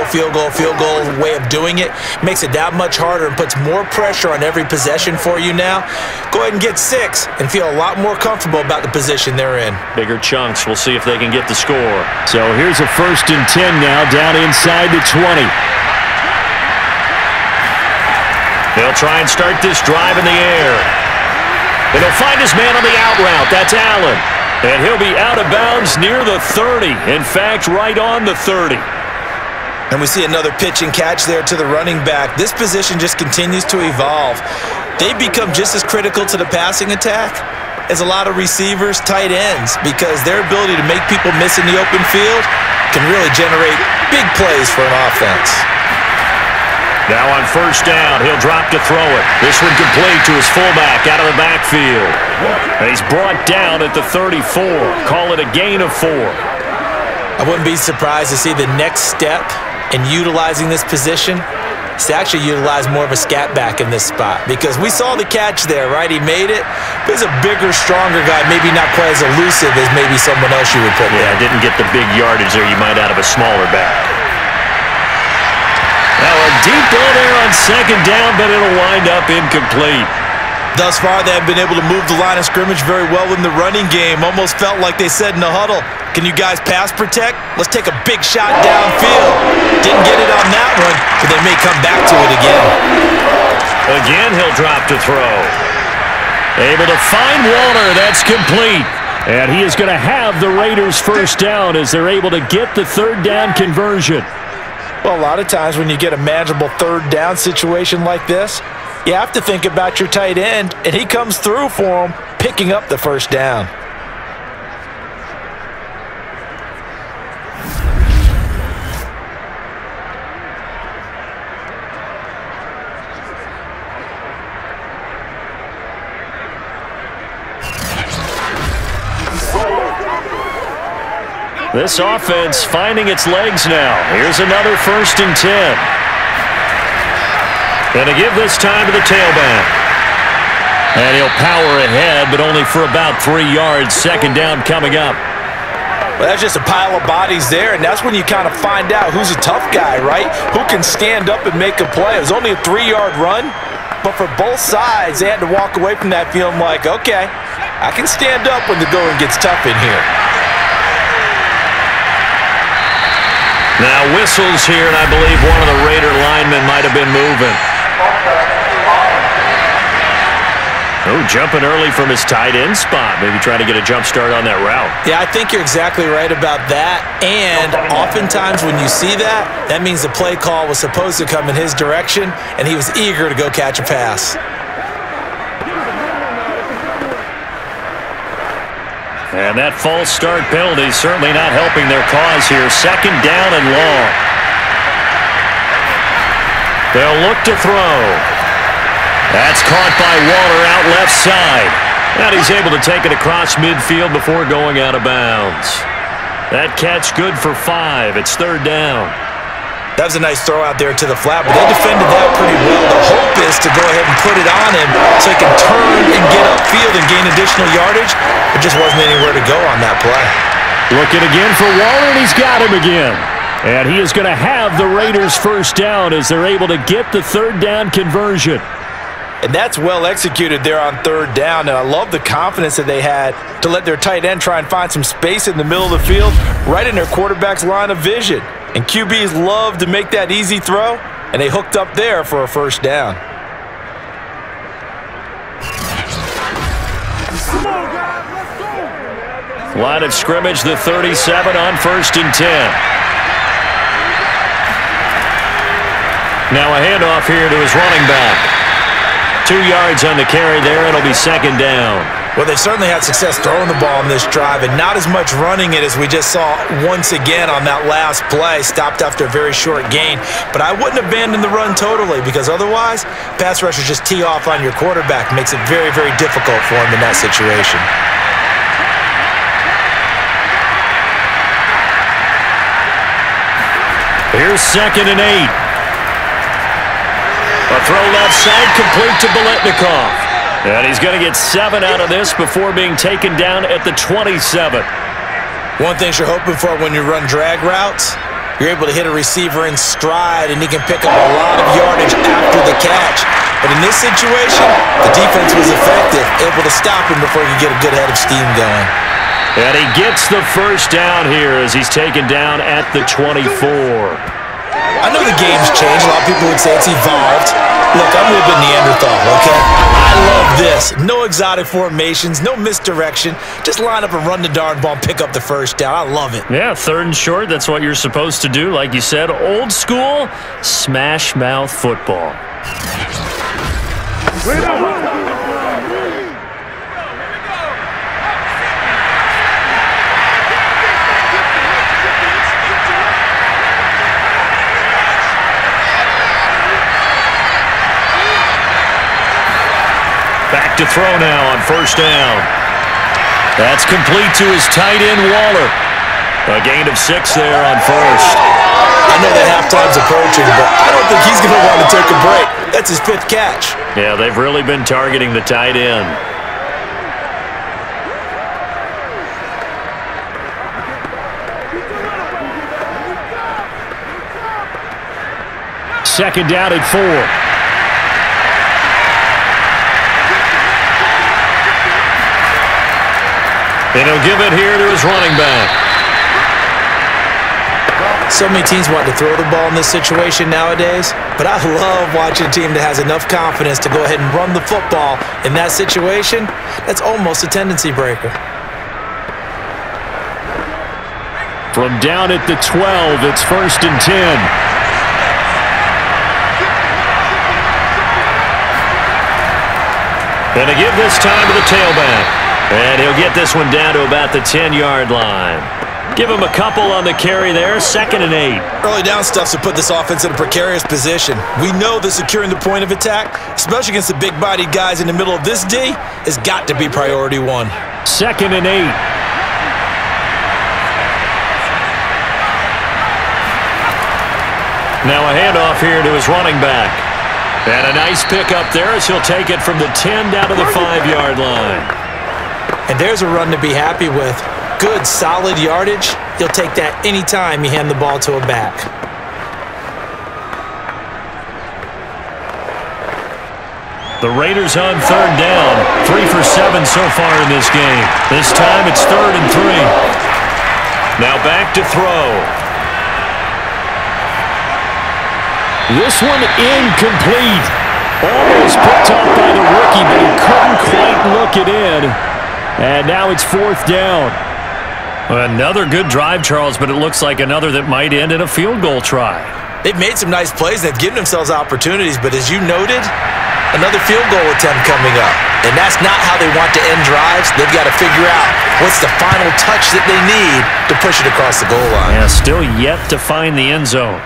way of doing it makes it that much harder and puts more pressure on every possession for you now. Go ahead and get 6 and feel a lot more comfortable about the position they're in. Bigger chunks. We'll see if they can get the score. So here's a 1st and 10 now down inside the 20. They'll try and start this drive in the air. And he'll find his man on the out route. That's Allen. And he'll be out of bounds near the 30. In fact, right on the 30. And we see another pitch and catch there to the running back. This position just continues to evolve. They've become just as critical to the passing attack as a lot of receivers, tight ends, because their ability to make people miss in the open field can really generate big plays for an offense. Now on first down, he'll drop to throw it. This one complete to his fullback out of the backfield. And he's brought down at the 34. Call it a gain of 4. I wouldn't be surprised to see the next step in utilizing this position is to actually utilize more of a scat back in this spot, because we saw the catch there, right? He made it, but he's a bigger, stronger guy, maybe not quite as elusive as maybe someone else you would put there. Yeah, didn't get the big yardage there you might out of a smaller back. Now a deep ball there on second down, but it'll wind up incomplete. Thus far, they have been able to move the line of scrimmage very well in the running game. Almost felt like they said in the huddle, can you guys pass protect? Let's take a big shot downfield. Didn't get it on that one, but they may come back to it again. Again, he'll drop to throw. Able to find Walter. That's complete. And he is going to have the Raiders first down as they're able to get the third down conversion. Well, a lot of times when you get a manageable third down situation like this, you have to think about your tight end, and he comes through for him, picking up the first down. This offense finding its legs now. Here's another 1st and 10. Going to give this time to the tailback. And he'll power ahead, but only for about 3 yards. Second down coming up. Well, that's just a pile of bodies there, and that's when you kind of find out who's a tough guy, right? Who can stand up and make a play. It was only a 3-yard run, but for both sides, they had to walk away from that feeling like, okay, I can stand up when the going gets tough in here. Now whistles here, and I believe one of the Raider linemen might have been moving. Oh, jumping early from his tight end spot. Maybe trying to get a jump start on that route. Yeah, I think you're exactly right about that. And oftentimes when you see that, that means the play call was supposed to come in his direction, and he was eager to go catch a pass. And that false start penalty certainly not helping their cause here. Second down and long. They'll look to throw. That's caught by Walter out left side. And he's able to take it across midfield before going out of bounds. That catch good for 5. It's third down. That was a nice throw out there to the flat, but they defended that pretty well. The hope is to go ahead and put it on him so he can turn and get upfield and gain additional yardage. There just wasn't anywhere to go on that play. Looking again for Waller, and he's got him again. And he is going to have the Raiders first down as they're able to get the third down conversion. And that's well executed there on third down, and I love the confidence that they had to let their tight end try and find some space in the middle of the field, right in their quarterback's line of vision. And QBs love to make that easy throw, and they hooked up there for a first down. Line of scrimmage, the 37 on 1st and 10. Now a handoff here to his running back. 2 yards on the carry there. It'll be second down. Well, they certainly had success throwing the ball on this drive, and not as much running it as we just saw once again on that last play. Stopped after a very short gain. But I wouldn't abandon the run totally, because otherwise, pass rushers just tee off on your quarterback. Makes it very, very difficult for him in that situation. Here's 2nd and 8. A throw left side, complete to Biletnikoff. And he's going to get 7 out of this before being taken down at the 27. One thing you're hoping for when you run drag routes, you're able to hit a receiver in stride, and he can pick up a lot of yardage after the catch. But in this situation, the defense was effective, able to stop him before he could get a good head of steam going. And he gets the first down here as he's taken down at the 24. I know the game's changed. A lot of people would say it's evolved. Look, I'm a little bit Neanderthal, okay? I love this. No exotic formations, no misdirection. Just line up and run the darn ball and pick up the first down. I love it. Yeah, 3rd and short. That's what you're supposed to do. Like you said, old school, smash mouth football. Back to throw now on first down. That's complete to his tight end, Waller. A gain of 6 there on first. I know that halftime's approaching, but I don't think he's going to want to take a break. That's his 5th catch. Yeah, they've really been targeting the tight end. Second down at 4. And he'll give it here to his running back. So many teams want to throw the ball in this situation nowadays, but I love watching a team that has enough confidence to go ahead and run the football in that situation. That's almost a tendency breaker. From down at the 12, it's 1st and 10. Gonna give this time to the tailback. And he'll get this one down to about the 10-yard line. Give him a couple on the carry there, 2nd and 8. Early down stuff to put this offense in a precarious position. We know that securing the point of attack, especially against the big-bodied guys in the middle of this D, has got to be priority 1. 2nd and 8. Now a handoff here to his running back. And a nice pickup there as he'll take it from the 10 down to the 5-yard line. And there's a run to be happy with. Good, solid yardage. He'll take that any time you hand the ball to a back. The Raiders on 3rd down. 3 for 7 so far in this game. This time it's 3rd and 3. Now back to throw. This one incomplete. Almost picked off by the rookie, but he couldn't quite look it in. And now it's 4th down. Another good drive, Charles, but it looks like another that might end in a field goal try. They've made some nice plays. They've given themselves opportunities, but as you noted, another field goal attempt coming up. And that's not how they want to end drives. They've got to figure out what's the final touch that they need to push it across the goal line. Yeah, still yet to find the end zone.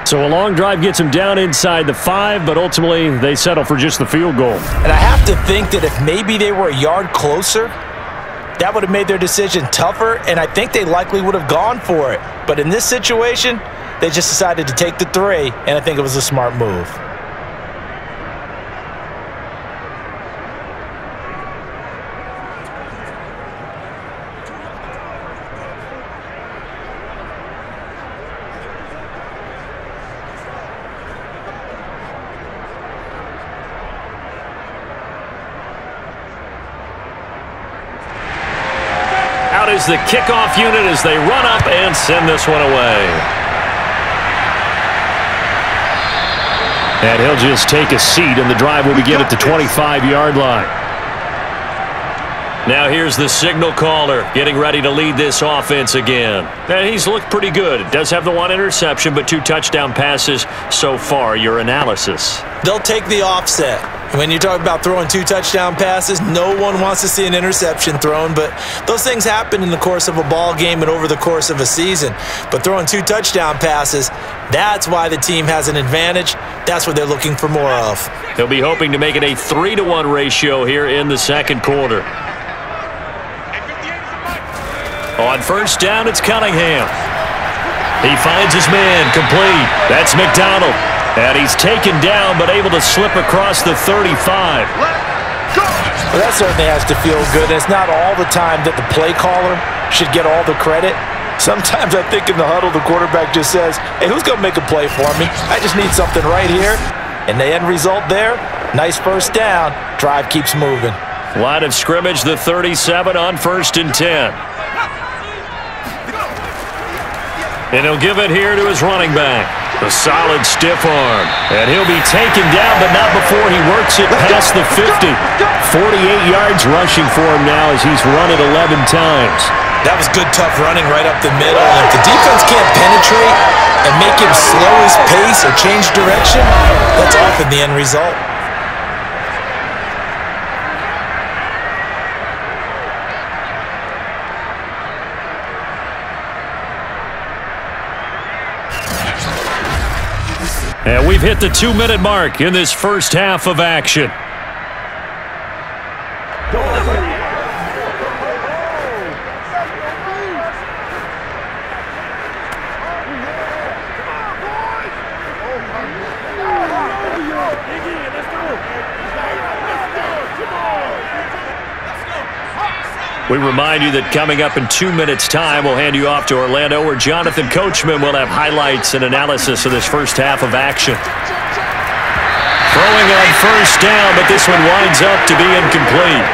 So a long drive gets them down inside the 5, but ultimately they settle for just the field goal. And I have to think that if maybe they were a yard closer, that would have made their decision tougher, and I think they likely would have gone for it. But in this situation, they just decided to take the 3, and I think it was a smart move. Is the kickoff unit as they run up and send this one away. And he'll just take a seat, and the drive will begin at the 25-yard line. Now here's the signal caller getting ready to lead this offense again. And he's looked pretty good. It does have the 1 interception, but 2 touchdown passes so far. Your analysis? They'll take the offset. When you talk about throwing 2 touchdown passes, no one wants to see an interception thrown, but those things happen in the course of a ball game and over the course of a season. But throwing 2 touchdown passes, that's why the team has an advantage. That's what they're looking for more of. They'll be hoping to make it a 3-to-1 ratio here in the 2nd quarter. On first down, it's Cunningham. He finds his man, complete. That's McDonald. And he's taken down, but able to slip across the 35. Well, that certainly has to feel good. And it's not all the time that the play caller should get all the credit. Sometimes I think in the huddle, the quarterback just says, hey, who's going to make a play for me? I just need something right here. And the end result there, nice first down. Drive keeps moving. Line of scrimmage, the 37 on 1st and 10. And he'll give it here to his running back. A solid stiff arm. And he'll be taken down, but not before he works it past the 50. 48 yards rushing for him now as he's run it 11 times. That was good, tough running right up the middle. And if the defense can't penetrate and make him slow his pace or change direction, that's often the end result. And we've hit the 2-minute mark in this first half of action. We remind you that coming up in 2 minutes' time, we'll hand you off to Orlando, where Jonathan Coachman will have highlights and analysis of this first half of action. Throwing on first down, but this one winds up to be incomplete.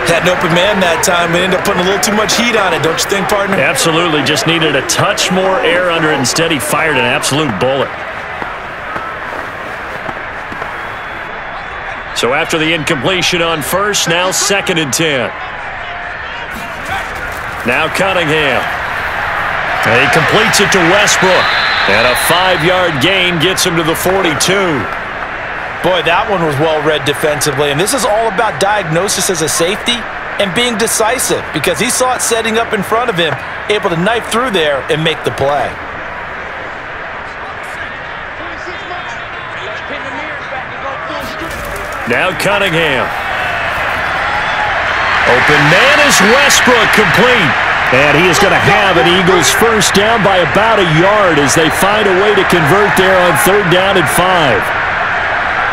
Had an open man that time. We ended up putting a little too much heat on it, don't you think, partner? Absolutely. Just needed a touch more air under it. Instead, he fired an absolute bullet. So after the incompletion on first, now 2nd and 10. Now Cunningham. And he completes it to Westbrook. And a 5-yard gain gets him to the 42. Boy, that one was well read defensively. And this is all about diagnosis as a safety and being decisive, because he saw it setting up in front of him, able to knife through there and make the play. Now Cunningham. Open man is Westbrook, complete. And he is going to have an Eagles first down by about a yard as they find a way to convert there on 3rd down and 5.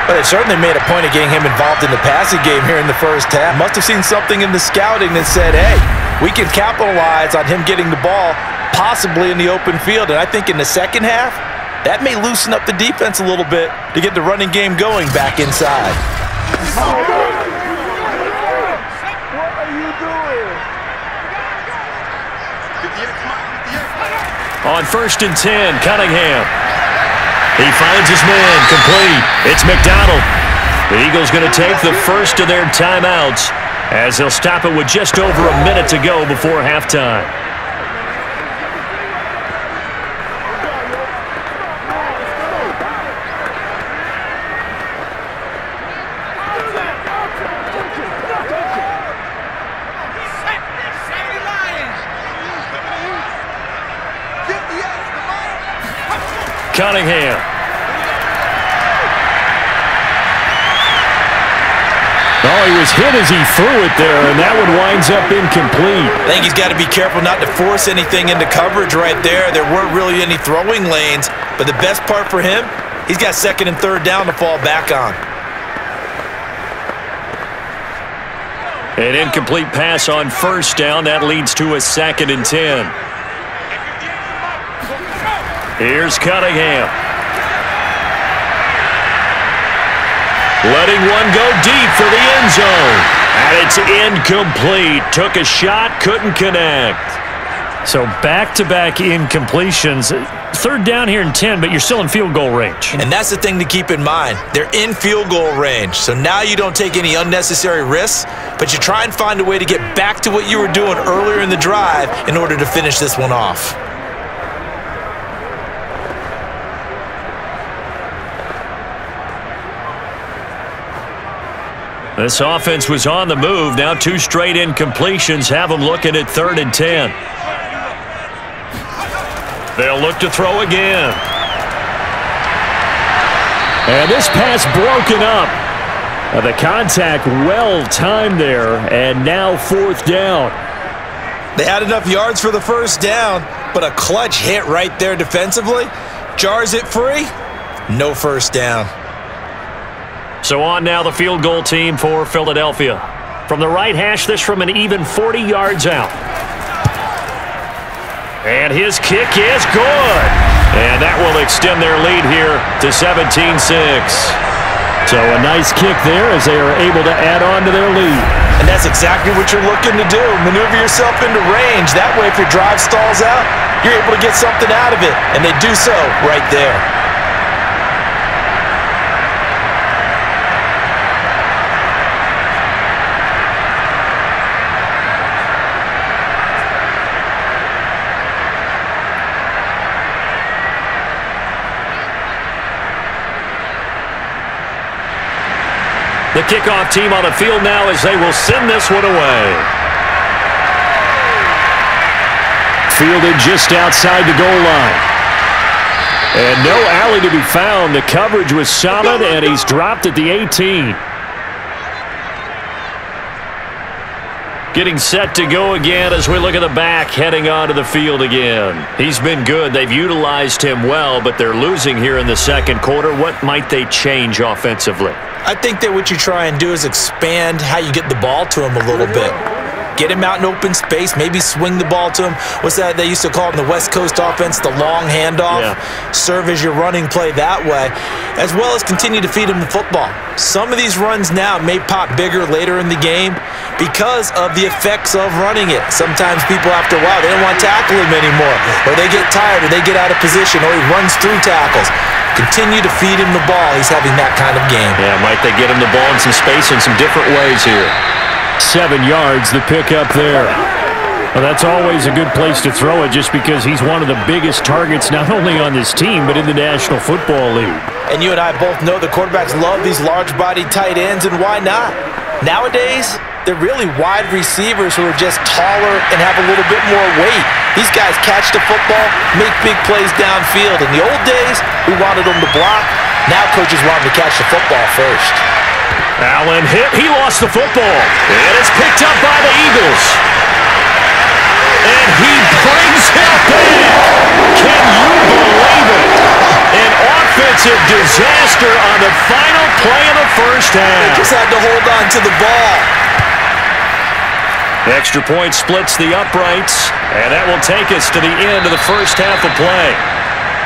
But they certainly made a point of getting him involved in the passing game here in the first half. Must have seen something in the scouting that said, hey, we can capitalize on him getting the ball possibly in the open field. And I think in the second half, that may loosen up the defense a little bit to get the running game going back inside. On 1st and 10, Cunningham. He finds his man, complete. It's McDonald. The Eagles going to take the first of their timeouts as they'll stop it with just over a minute to go before halftime. Cunningham. Oh, he was hit as he threw it there, and that one winds up incomplete. I think he's got to be careful not to force anything into coverage right there. There weren't really any throwing lanes, but the best part for him, he's got 2nd and 3rd down to fall back on. An incomplete pass on first down. That leads to a 2nd and 10. Here's Cunningham. Letting one go deep for the end zone. And it's incomplete. Took a shot, couldn't connect. So back-to-back incompletions. 3rd down here and 10, but you're still in field goal range. And that's the thing to keep in mind. They're in field goal range. So now you don't take any unnecessary risks, but you try and find a way to get back to what you were doing earlier in the drive in order to finish this one off. This offense was on the move. Now 2 straight incompletions have them looking at 3rd and 10. They'll look to throw again. And this pass broken up. The contact well timed there, and now 4th down. They had enough yards for the first down, but a clutch hit right there defensively. Jars it free. No first down. So on now the field goal team for Philadelphia. From the right hash, this from an even 40 yards out. And his kick is good. And that will extend their lead here to 17-6. So a nice kick there as they are able to add on to their lead. And that's exactly what you're looking to do. Maneuver yourself into range. That way, if your drive stalls out, you're able to get something out of it. And they do so right there. The kickoff team on the field now as they will send this one away. Fielded just outside the goal line. And no alley to be found. The coverage was solid, and he's dropped at the 18. Getting set to go again as we look at the back heading onto the field again. He's been good. They've utilized him well, but they're losing here in the second quarter. What might they change offensively? I think that what you try and do is expand how you get the ball to him a little bit. Get him out in open space, maybe swing the ball to him. What's that they used to call it in the West Coast offense, the long handoff? Yeah. Serve as your running play that way, as well as continue to feed him the football. Some of these runs now may pop bigger later in the game because of the effects of running it. Sometimes people, after a while, they don't want to tackle him anymore, or they get tired, or they get out of position, or he runs through tackles. Continue to feed him the ball. He's having that kind of game. Yeah, might they get him the ball in some space in some different ways here. 7 yards, the pickup there. Well, that's always a good place to throw it just because he's one of the biggest targets not only on this team but in the National Football League. And you and I both know the quarterbacks love these large-bodied tight ends, and why not? Nowadays, they're really wide receivers who are just taller and have a little bit more weight. These guys catch the football, make big plays downfield. In the old days, we wanted them to block. Now coaches want them to catch the football first. Allen hit. He lost the football. And it's picked up by the Eagles. And he brings it back. Can you believe it? An offensive disaster on the final play of the first half. They just had to hold on to the ball. Extra point splits the uprights. And that will take us to the end of the first half of play.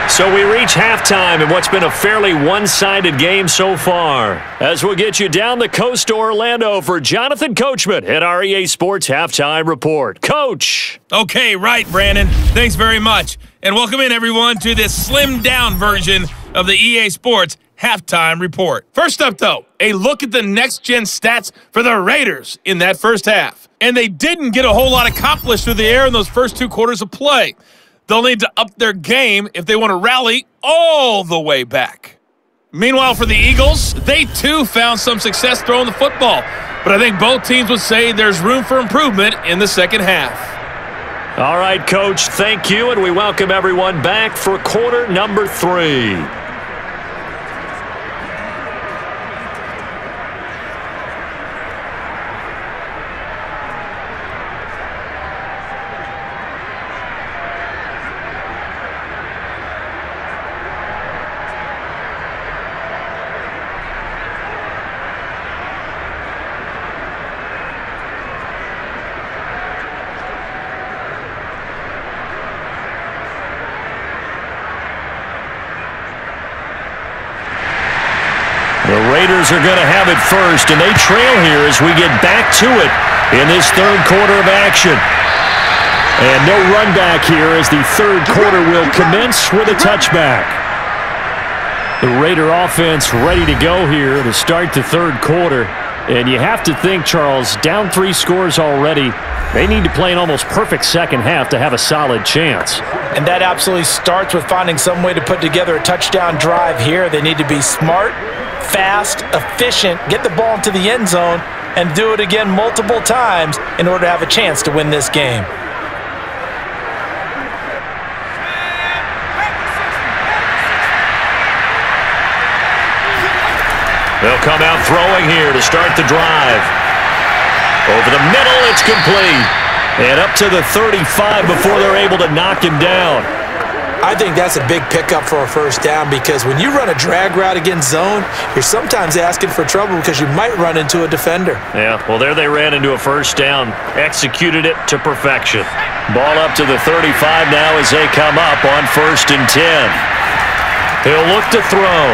So we reach halftime in what's been a fairly one-sided game so far. As we'll get you down the coast to Orlando for Jonathan Coachman at our EA Sports Halftime Report. Coach! Okay, right, Brandon. Thanks very much. And welcome in, everyone, to this slimmed-down version of the EA Sports Halftime Report. First up, though, a look at the next-gen stats for the Raiders in that first half. And they didn't get a whole lot accomplished through the air in those first 2 quarters of play. They'll need to up their game if they want to rally all the way back. Meanwhile, for the Eagles, they too found some success throwing the football. But I think both teams would say there's room for improvement in the second half. All right, Coach, thank you, and we welcome everyone back for quarter number 3. The Raiders are going to have it first, and they trail here as we get back to it in this third quarter of action. And no run back here as the third quarter will commence with a touchback. The Raider offense ready to go here to start the third quarter. And you have to think, Charles, down 3 scores already. They need to play an almost perfect second half to have a solid chance. And that absolutely starts with finding some way to put together a touchdown drive here. They need to be smart, fast, efficient, get the ball into the end zone, and do it again multiple times in order to have a chance to win this game. They'll come out throwing here to start the drive. Over the middle, it's complete. And up to the 35 before they're able to knock him down. I think that's a big pickup for a first down because when you run a drag route against zone, you're sometimes asking for trouble because you might run into a defender. Yeah, well, there they ran into a first down. Executed it to perfection. Ball up to the 35 now as they come up on 1st and 10. He'll look to throw.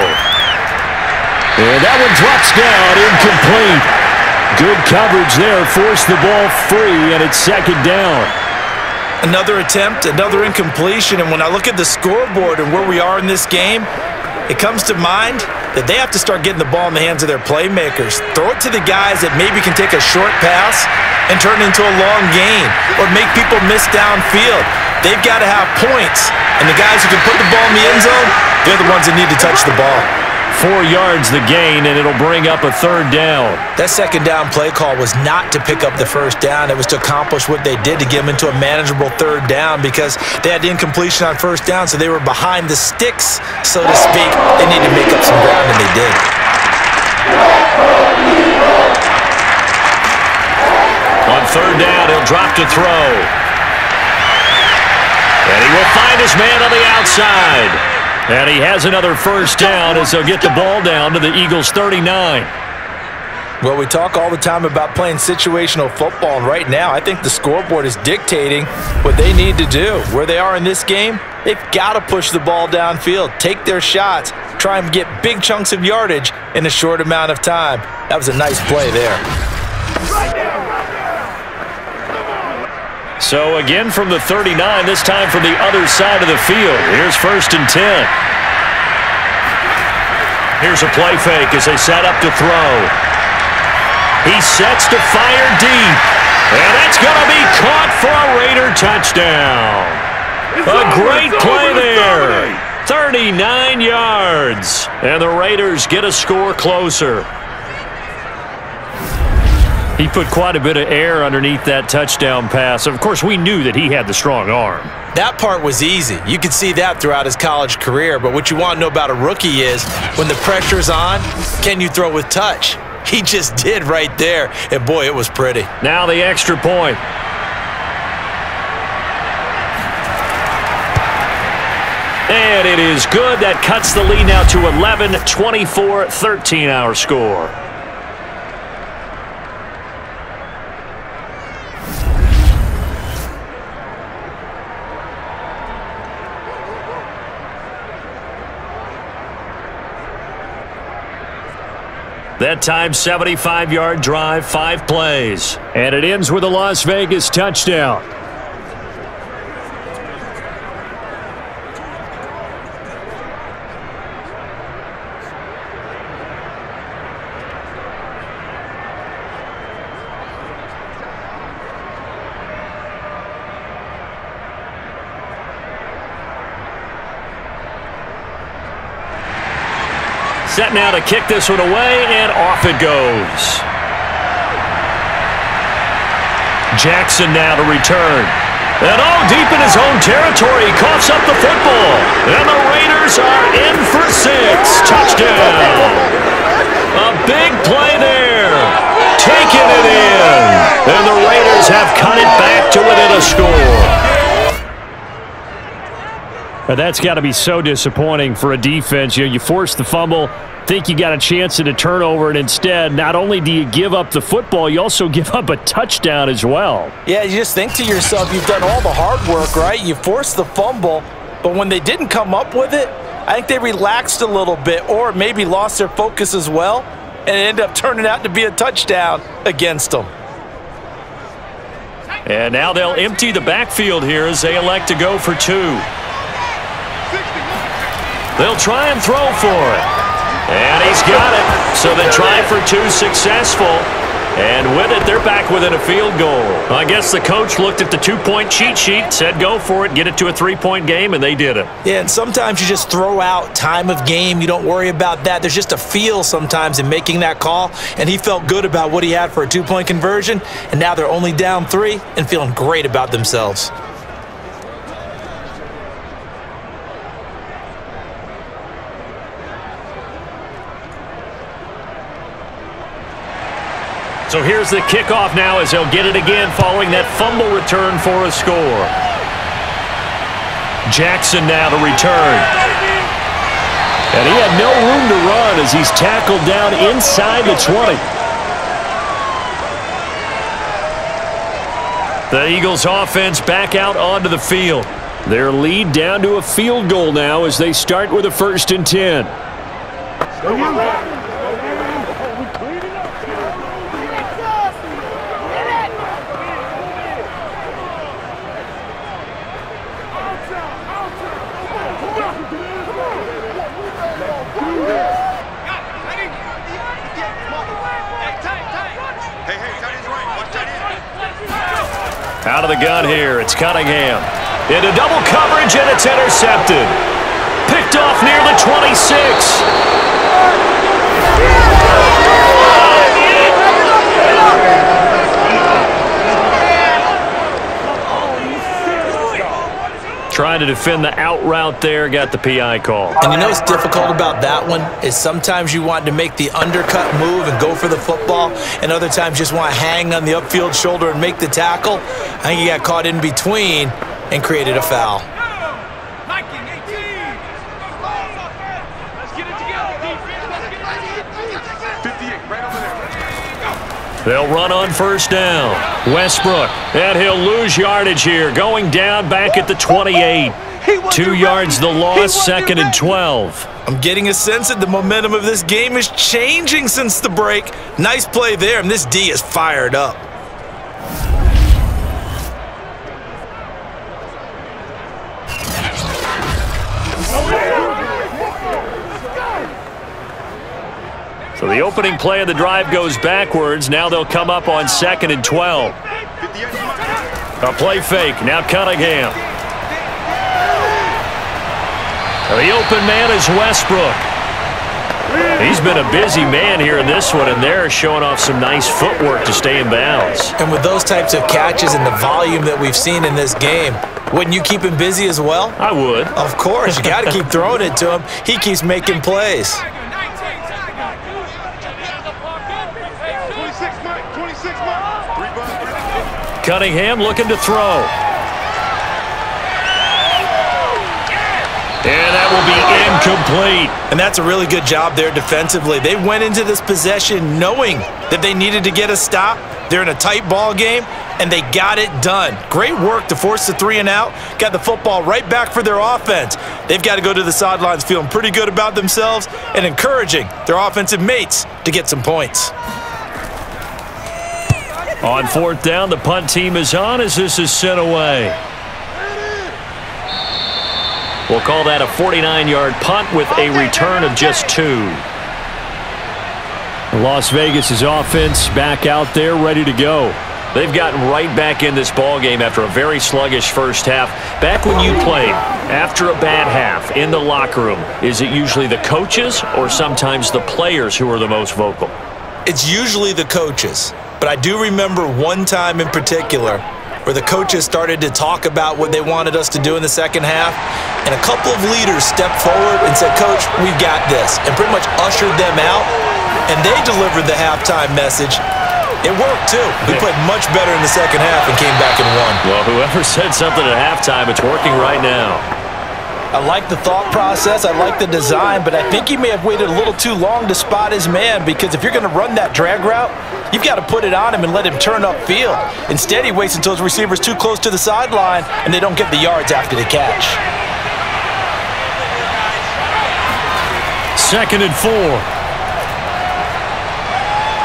And that one drops down, incomplete. Good coverage there, forced the ball free, and it's 2nd down. Another attempt, another incompletion, and when I look at the scoreboard and where we are in this game, it comes to mind that they have to start getting the ball in the hands of their playmakers. Throw it to the guys that maybe can take a short pass and turn it into a long gain or make people miss downfield. They've got to have points, and the guys who can put the ball in the end zone, they're the ones that need to touch the ball. 4 yards the gain, and it'll bring up a 3rd down. That 2nd down play call was not to pick up the first down. It was to accomplish what they did to get them into a manageable 3rd down because they had the incompletion on 1st down, so they were behind the sticks, so to speak. They need to make up some ground, and they did. On 3rd And he'll drop to throw. And he will find his man on the outside. And he has another first down as they'll get the ball down to the Eagles' 39. Well, we talk all the time about playing situational football, and right now I think the scoreboard is dictating what they need to do. Where they are in this game, they've got to push the ball downfield, take their shots, try and get big chunks of yardage in a short amount of time. That was a nice play there. So again from the 39, this time from the other side of the field. Here's 1st and 10. Here's a play fake as they set up to throw. He sets to fire deep. And that's going to be caught for a Raider touchdown. A great play there. 39 yards. And the Raiders get a score closer. He put quite a bit of air underneath that touchdown pass. Of course, we knew that he had the strong arm. That part was easy. You could see that throughout his college career. But what you want to know about a rookie is when the pressure's on, can you throw with touch? He just did right there. And, boy, it was pretty. Now the extra point. And it is good. That cuts the lead now to 11, 24-13 our score. That time, 75-yard drive, 5 plays. And it ends with a Las Vegas touchdown. Set now to kick this one away, and off it goes. Jackson now to return. And deep in his own territory, he coughs up the football. And the Raiders are in for 6. Touchdown. A big play there. Taking it in. And the Raiders have cut it back to within a score. But that's got to be so disappointing for a defense. You force the fumble, think you got a chance at a turnover, and instead, not only do you give up the football, you also give up a touchdown as well. Yeah, you just think to yourself, you've done all the hard work, right? You forced the fumble, but when they didn't come up with it, I think they relaxed a little bit or maybe lost their focus as well, and it ended up turning out to be a touchdown against them. And now they'll empty the backfield here as they elect to go for 2. They'll try and throw for it. And he's got it. So they try for 2, successful. And with it, they're back within a field goal. I guess the coach looked at the 2-point cheat sheet, said go for it, get it to a 3-point game, and they did it. Yeah, and sometimes you just throw out time of game. You don't worry about that. There's just a feel sometimes in making that call, and he felt good about what he had for a 2-point conversion, and now they're only down 3 and feeling great about themselves. So here's the kickoff now as they'll get it again following that fumble return for a score. Jackson now to return. And he had no room to run as he's tackled down inside the 20. The Eagles offense back out onto the field. Their lead down to a field goal now as they start with a 1st and 10. Out of the gun here, it's Cunningham. Into double coverage, and it's intercepted. Picked off near the 26. Trying to defend the out route there, got the PI call. And you know what's difficult about that one is sometimes you want to make the undercut move and go for the football, and other times you just want to hang on the upfield shoulder and make the tackle. I think he got caught in between and created a foul. They'll run on first down. Westbrook, and he'll lose yardage here, going down back at the 28. 2 yards the loss, 2nd and 12. I'm getting a sense that the momentum of this game is changing since the break. Nice play there, and this D is fired up. So the opening play of the drive goes backwards. Now they'll come up on 2nd and 12. A play fake. Now Cunningham. The open man is Westbrook. He's been a busy man here in this one, and they're showing off some nice footwork to stay in bounds. And with those types of catches and the volume that we've seen in this game, wouldn't you keep him busy as well? I would. Of course. You got to keep throwing it to him. He keeps making plays. Cunningham looking to throw. And that will be incomplete. And that's a really good job there defensively. They went into this possession knowing that they needed to get a stop. They're in a tight ball game, and they got it done. Great work to force the 3 and out. Got the football right back for their offense. They've got to go to the sidelines feeling pretty good about themselves and encouraging their offensive mates to get some points. On 4th down, the punt team is on as this is sent away. We'll call that a 49-yard punt with a return of just 2. Las Vegas' offense back out there ready to go. They've gotten right back in this ballgame after a very sluggish first half. Back when you played, after a bad half in the locker room, is it usually the coaches or sometimes the players who are the most vocal? It's usually the coaches. But I do remember one time in particular where the coaches started to talk about what they wanted us to do in the second half, and a couple of leaders stepped forward and said, "Coach, we've got this," and pretty much ushered them out, and they delivered the halftime message. It worked, too. We played much better in the second half and came back and won. Well, whoever said something at halftime, it's working right now. I like the thought process, I like the design, but I think he may have waited a little too long to spot his man, because if you're going to run that drag route, you've got to put it on him and let him turn upfield. Instead, he waits until his receiver's too close to the sideline, and they don't get the yards after the catch. 2nd and 4.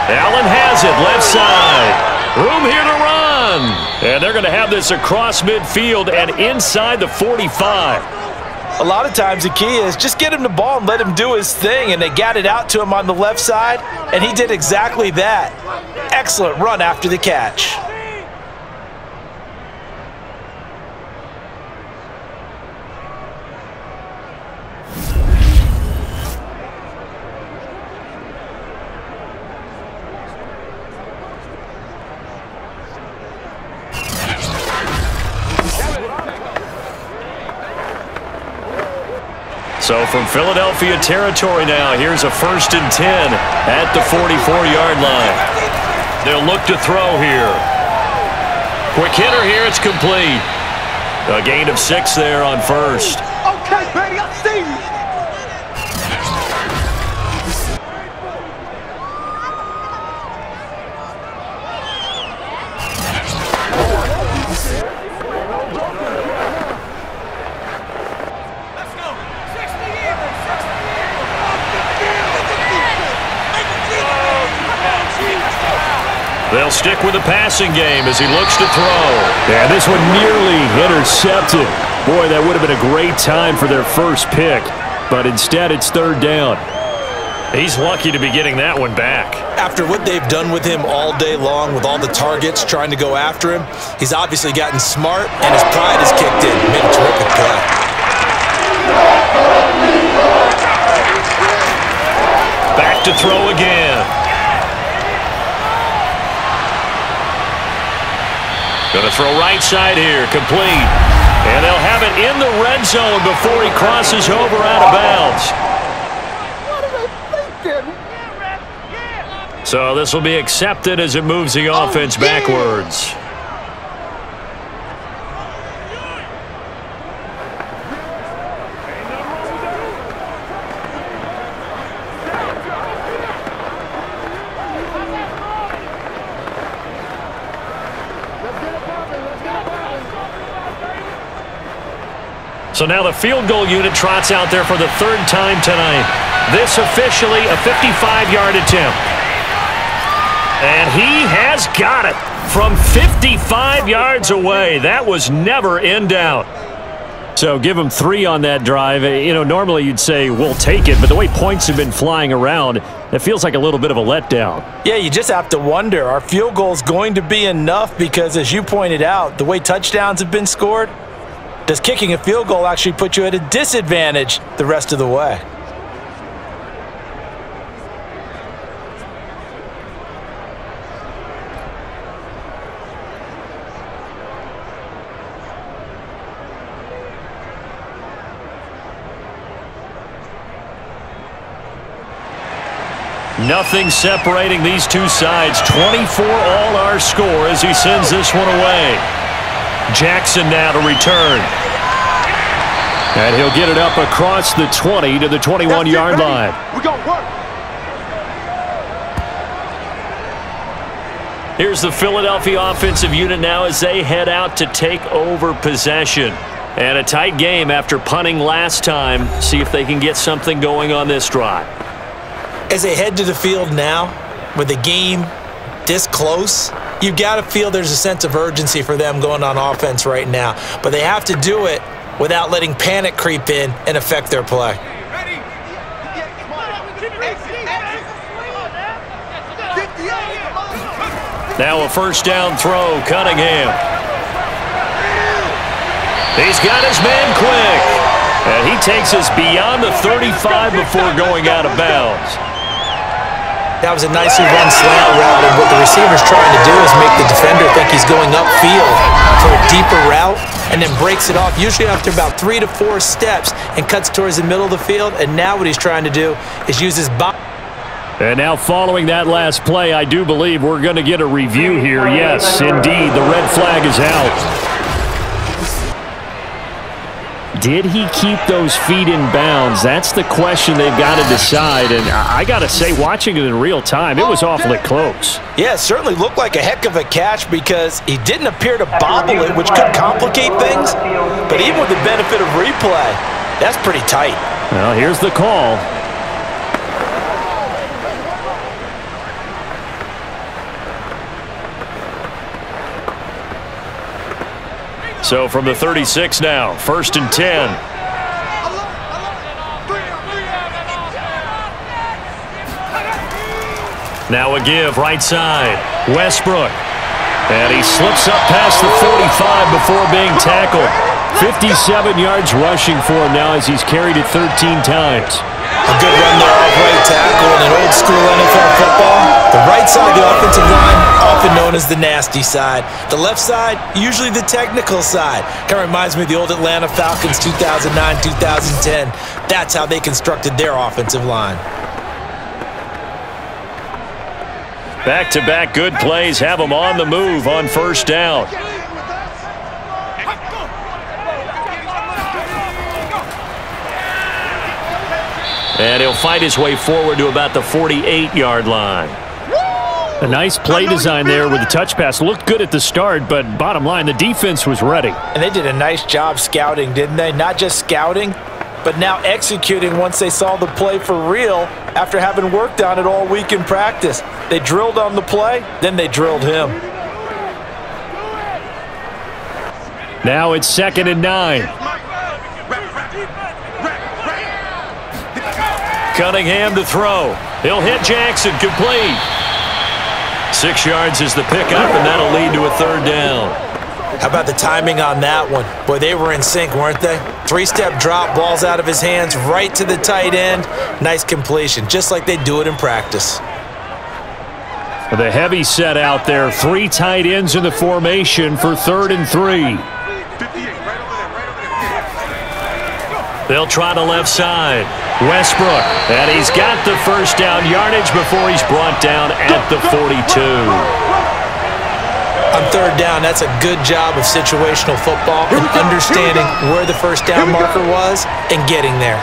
Allen has it, left side. Room here to run. And they're going to have this across midfield and inside the 45. A lot of times the key is just get him the ball and let him do his thing, and they got it out to him on the left side, and he did exactly that. Excellent run after the catch. So from Philadelphia territory now, here's a 1st and 10 at the 44-yard line. They'll look to throw here. Quick hitter here, it's complete. A gain of 6 there on first. Okay, baby, I see you. They'll stick with the passing game as he looks to throw. Yeah, this one nearly intercepted. Boy, that would have been a great time for their first pick, but instead it's 3rd down. He's lucky to be getting that one back. After what they've done with him all day long with all the targets trying to go after him, he's obviously gotten smart and his pride has kicked in. Made a terrific play. Back to throw again. Going to throw right side here, complete. And they'll have it in the red zone before he crosses over out of bounds. So this will be accepted as it moves the offense backwards. So now the field goal unit trots out there for the third time tonight. This officially a 55-yard attempt. And he has got it from 55 yards away. That was never in doubt. So give him 3 on that drive. You know, normally you'd say, we'll take it, but the way points have been flying around, it feels like a little bit of a letdown. Yeah, you just have to wonder, are field goals going to be enough? Because as you pointed out, the way touchdowns have been scored, does kicking a field goal actually put you at a disadvantage the rest of the way? Nothing separating these two sides. 24 all our score as he sends this one away. Jackson now to return. And he'll get it up across the 20 to the 21-yard line. We got work. Here's the Philadelphia offensive unit now as they head out to take over possession. And a tight game after punting last time. See if they can get something going on this drive. As they head to the field now, with the game this close, you've got to feel there's a sense of urgency for them going on offense right now. But they have to do it without letting panic creep in and affect their play. Now a first down throw, Cunningham. He's got his man quick. And he takes us beyond the 35 before going out of bounds. That was a nicely run slant route, and what the receiver's trying to do is make the defender think he's going upfield for a deeper route, and then breaks it off, usually after about 3 to 4 steps, and cuts towards the middle of the field. And now what he's trying to do is use his body. And now following that last play, I do believe we're going to get a review here. Yes, indeed, the red flag is out. Did he keep those feet in bounds? That's the question they've got to decide. And I got to say, watching it in real time, it was awfully close. Yeah, it certainly looked like a heck of a catch because he didn't appear to bobble it, which could complicate things. But even with the benefit of replay, that's pretty tight. Well, here's the call. So from the 36 now, 1st and 10. Now a give right side. Westbrook. And he slips up past the 45 before being tackled. 57 yards rushing for him now as he's carried it 13 times. A good run there off right tackle in an old school NFL football. The right side of the offensive line, often known as the nasty side. The left side, usually the technical side. Kind of reminds me of the old Atlanta Falcons 2009, 2010. That's how they constructed their offensive line. Back-to-back good plays have him on the move on first down. And he'll fight his way forward to about the 48-yard line. A nice play design there with the touch pass. Looked good at the start, but bottom line, the defense was ready. And they did a nice job scouting, didn't they? Not just scouting, but now executing once they saw the play for real after having worked on it all week in practice. They drilled on the play, then they drilled him. Now it's 2nd and 9. Cunningham to throw. He'll hit Jackson, complete. 6 yards is the pickup, and that'll lead to a 3rd down. How about the timing on that one? Boy, they were in sync, weren't they? 3-step drop, balls out of his hands, right to the tight end. Nice completion, just like they do it in practice. The heavy set out there. 3 tight ends in the formation for 3rd and 3. 58, right over there, right? They'll try the left side. Westbrook, and he's got the first down yardage before he's brought down at the 42. On third down, that's a good job of situational football and understanding where the first down marker was and getting there.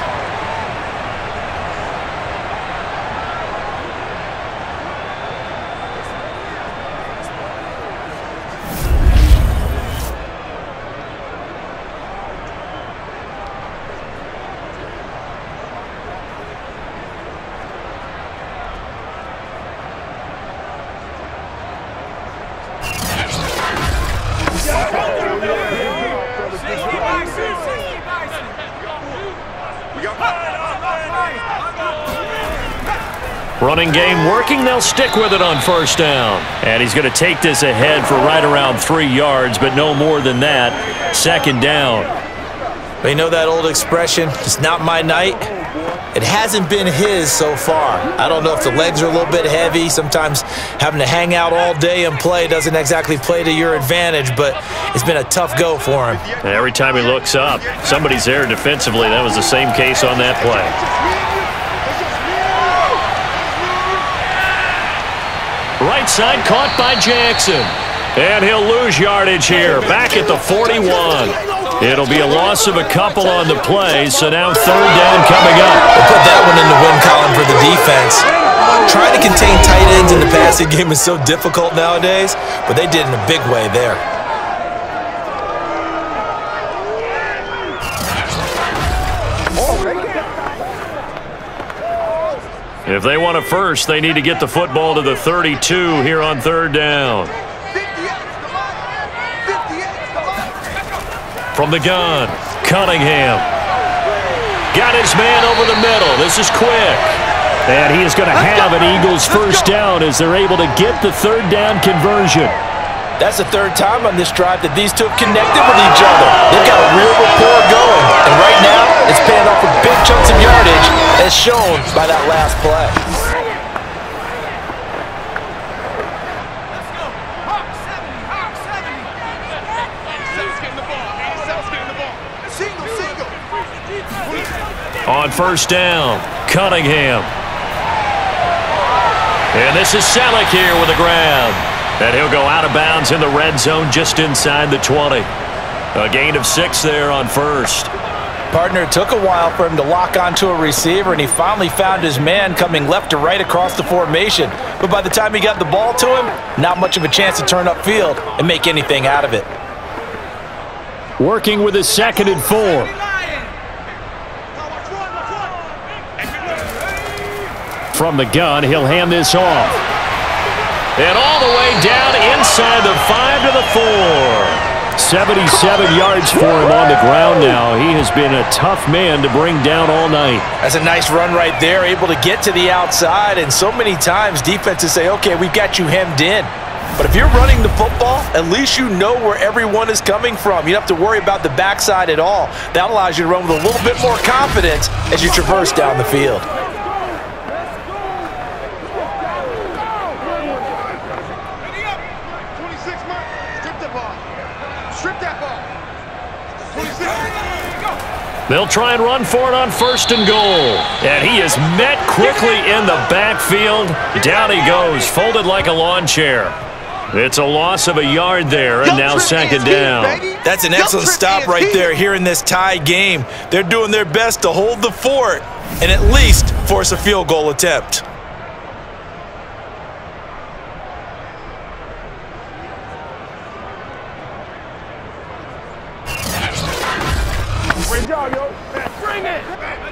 Running game working. They'll stick with it on first down. And he's going to take this ahead for right around 3 yards, but no more than that. Second down. But you know that old expression, it's not my night? It hasn't been his so far. I don't know if the legs are a little bit heavy. Sometimes having to hang out all day and play doesn't exactly play to your advantage, but it's been a tough go for him. And every time he looks up, somebody's there defensively. That was the same case on that play. Right side caught by Jackson. And he'll lose yardage here, back at the 41. It'll be a loss of a couple on the play, so now third down coming up. We'll put that one in the win column for the defense. Trying to contain tight ends in the passing game is so difficult nowadays, but they did in a big way there. If they want a first, they need to get the football to the 32 here on third down. From the gun, Cunningham. Got his man over the middle. This is quick. And he is going to have an Eagles first down as they're able to get the third down conversion. That's the third time on this drive that these two have connected with each other. They've got a real rapport going. And right now, it's paying off with big chunks of yardage, as shown by that last play. On first down, Cunningham. And this is Selleck here with a grab. And he'll go out of bounds in the red zone just inside the 20. A gain of 6 there on first. Partner, it took a while for him to lock onto a receiver, and he finally found his man coming left to right across the formation. But by the time he got the ball to him, not much of a chance to turn upfield and make anything out of it. Working with his 2nd and 4. From the gun, he'll hand this off. And all the way down inside the 5 to the 4. 77 yards for him on the ground now. He has been a tough man to bring down all night. That's a nice run right there, able to get to the outside. And so many times defenses say, okay, we've got you hemmed in. But if you're running the football, at least you know where everyone is coming from. You don't have to worry about the backside at all. That allows you to run with a little bit more confidence as you traverse down the field. They'll try and run for it on 1st and goal. And he is met quickly in the backfield. Down he goes, folded like a lawn chair. It's a loss of a yard there, and now 2nd down. That's an excellent stop right there here in this tie game. They're doing their best to hold the fort and at least force a field goal attempt.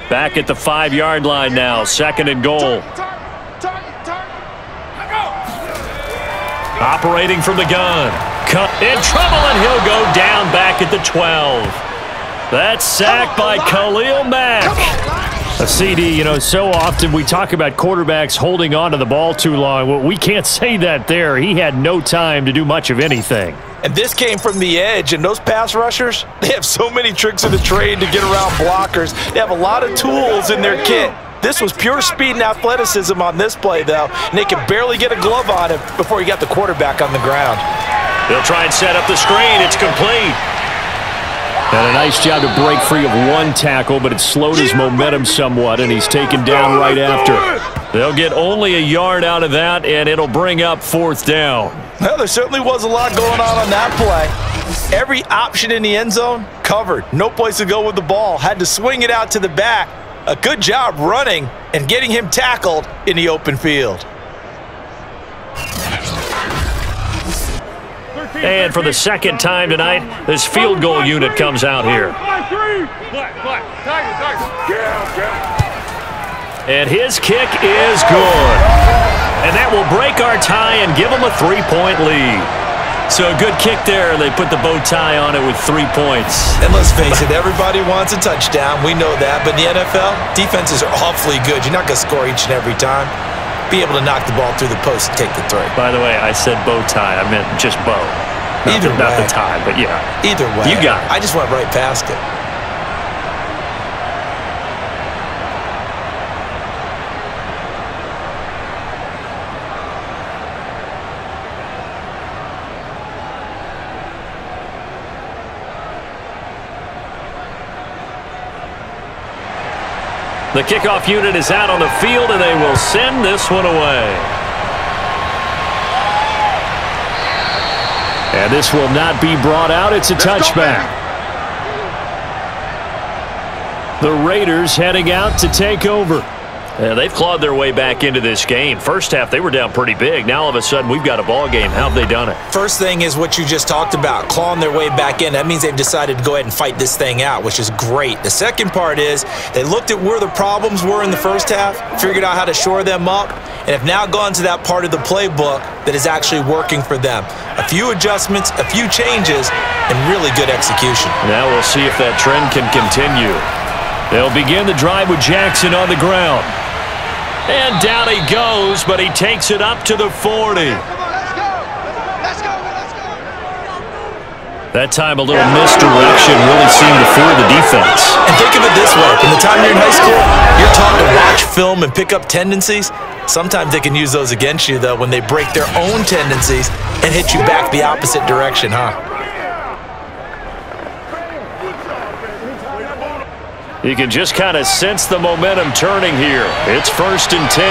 Back at the 5-yard line now, 2nd and goal. Operating from the gun. In trouble, and he'll go down back at the 12. That's sacked by Khalil Mack. A CD, you know, so often we talk about quarterbacks holding on to the ball too long. Well, we can't say that there. He had no time to do much of anything. And this came from the edge, and those pass rushers, they have so many tricks of the trade to get around blockers. They have a lot of tools in their kit. This was pure speed and athleticism on this play, though, and they could barely get a glove on him before he got the quarterback on the ground. They'll try and set up the screen. It's complete. And a nice job to break free of one tackle, but it slowed his momentum somewhat, and he's taken down right after. They'll get only a yard out of that, and it'll bring up 4th down. Well, there certainly was a lot going on that play. Every option in the end zone covered. No place to go with the ball. Had to swing it out to the back. A good job running and getting him tackled in the open field. And for the second time tonight, this field goal unit comes out here. And his kick is good. And that will break our tie and give them a 3-point lead. So a good kick there. They put the bow tie on it with 3 points. And let's face it, everybody wants a touchdown. We know that. But in the NFL, defenses are awfully good. You're not going to score each and every time. Be able to knock the ball through the post and take the 3. By the way, I said bow tie. I meant just bow. Not the tie, but yeah. Either way. You got it. I just went right past it. The kickoff unit is out on the field, and they will send this one away. And this will not be brought out. It's a touchback. The Raiders heading out to take over. Yeah, they've clawed their way back into this game. First half, they were down pretty big. Now, all of a sudden, we've got a ball game. How have they done it? First thing is what you just talked about, clawing their way back in. That means they've decided to go ahead and fight this thing out, which is great. The second part is they looked at where the problems were in the first half, figured out how to shore them up, and have now gone to that part of the playbook that is actually working for them. A few adjustments, a few changes, and really good execution. Now we'll see if that trend can continue. They'll begin the drive with Jackson on the ground. And down he goes, but he takes it up to the 40. That time a little misdirection really seemed to fool the defense. And think of it this way. From the time you're in high school, you're taught to watch film and pick up tendencies. Sometimes they can use those against you, though, when they break their own tendencies and hit you back the opposite direction, huh? You can just kind of sense the momentum turning here. It's 1st and 10.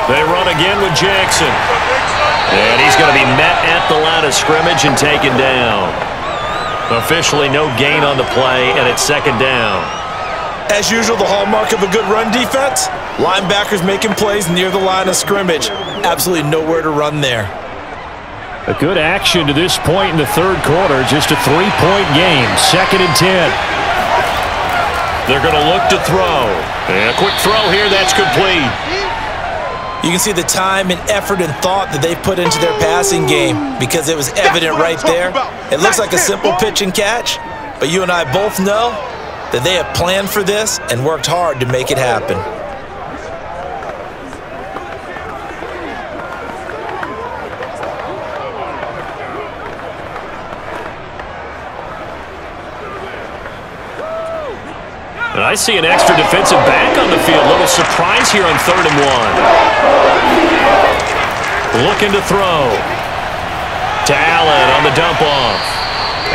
They run again with Jackson. And he's going to be met at the line of scrimmage and taken down. Officially no gain on the play, and it's 2nd down. As usual, the hallmark of a good run defense, linebackers making plays near the line of scrimmage. Absolutely nowhere to run there. A good action to this point in the 3rd quarter. Just a 3-point game. 2nd and 10. They're going to look to throw. And a quick throw here. That's complete. You can see the time and effort and thought that they put into their passing game because it was evident right there. It looks like a simple pitch and catch, but you and I both know that they have planned for this and worked hard to make it happen. And I see an extra defensive back on the field. A little surprise here on 3rd and 1. Looking to throw. To Allen on the dump off.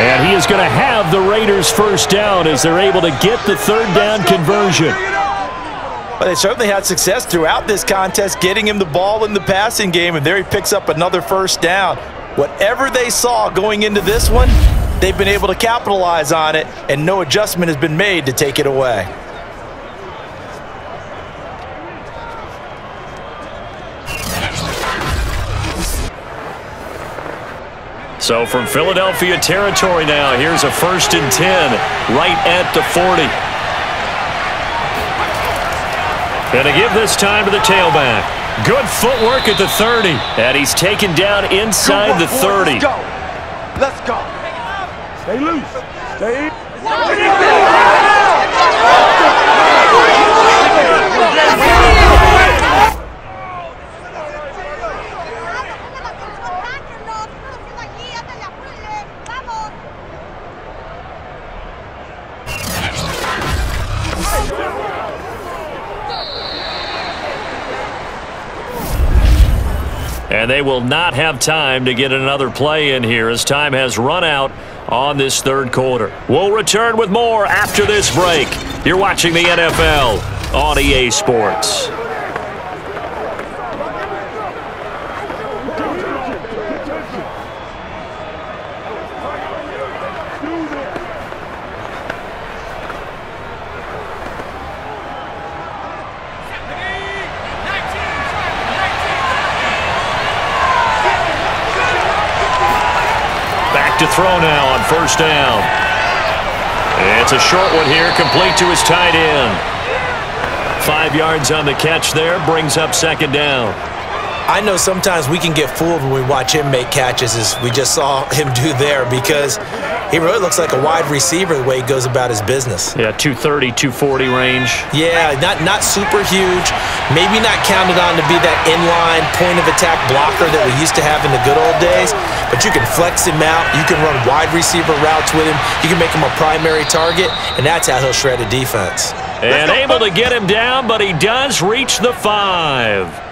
And he is going to have the Raiders' 1st down as they're able to get the 3rd down conversion. But they certainly had success throughout this contest getting him the ball in the passing game, and there he picks up another 1st down. Whatever they saw going into this one, they've been able to capitalize on it, and no adjustment has been made to take it away. So from Philadelphia territory now, here's a 1st and 10 right at the 40. Going to give this time to the tailback. Good footwork at the 30. And he's taken down inside the 30. Let's go. Let's go. Stay loose. Stay. And they will not have time to get another play in here as time has run out on this third quarter. We'll return with more after this break. You're watching the NFL on EA Sports. To throw now on first down. It's a short one here, complete to his tight end. 5 yards on the catch there, brings up second down. I know sometimes we can get fooled when we watch him make catches, as we just saw him do there, because he really looks like a wide receiver the way he goes about his business. Yeah, 230, 240 range. Yeah, not super huge, maybe not counted on to be that inline point-of-attack blocker that we used to have in the good old days, but you can flex him out, you can run wide receiver routes with him, you can make him a primary target, and that's how he'll shred a defense. And able to get him down, but he does reach the 5.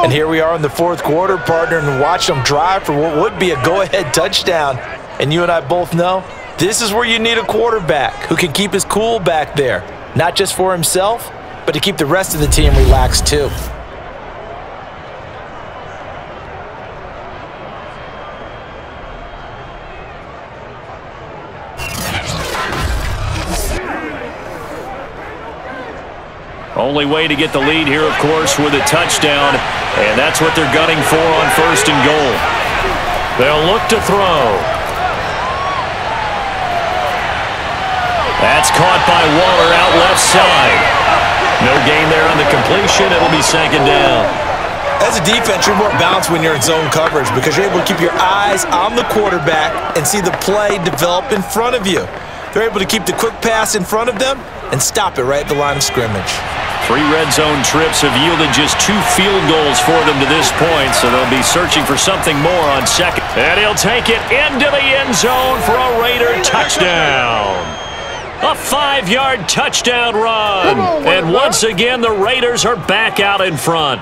And here we are in the fourth quarter, partner, and watch them drive for what would be a go-ahead touchdown. And you and I both know this is where you need a quarterback who can keep his cool back there, not just for himself, but to keep the rest of the team relaxed too. Only way to get the lead here, of course, with a touchdown, and that's what they're gunning for on first and goal. They'll look to throw. That's caught by Waller out left side. No gain there on the completion. It'll be second down. As a defense, you're more balanced when you're in zone coverage because you're able to keep your eyes on the quarterback and see the play develop in front of you. They're able to keep the quick pass in front of them and stop it right at the line of scrimmage. 3 red zone trips have yielded just 2 field goals for them to this point, so they'll be searching for something more on second. And he'll take it into the end zone for a Raider touchdown. A 5-yard touchdown run. And once again, the Raiders are back out in front.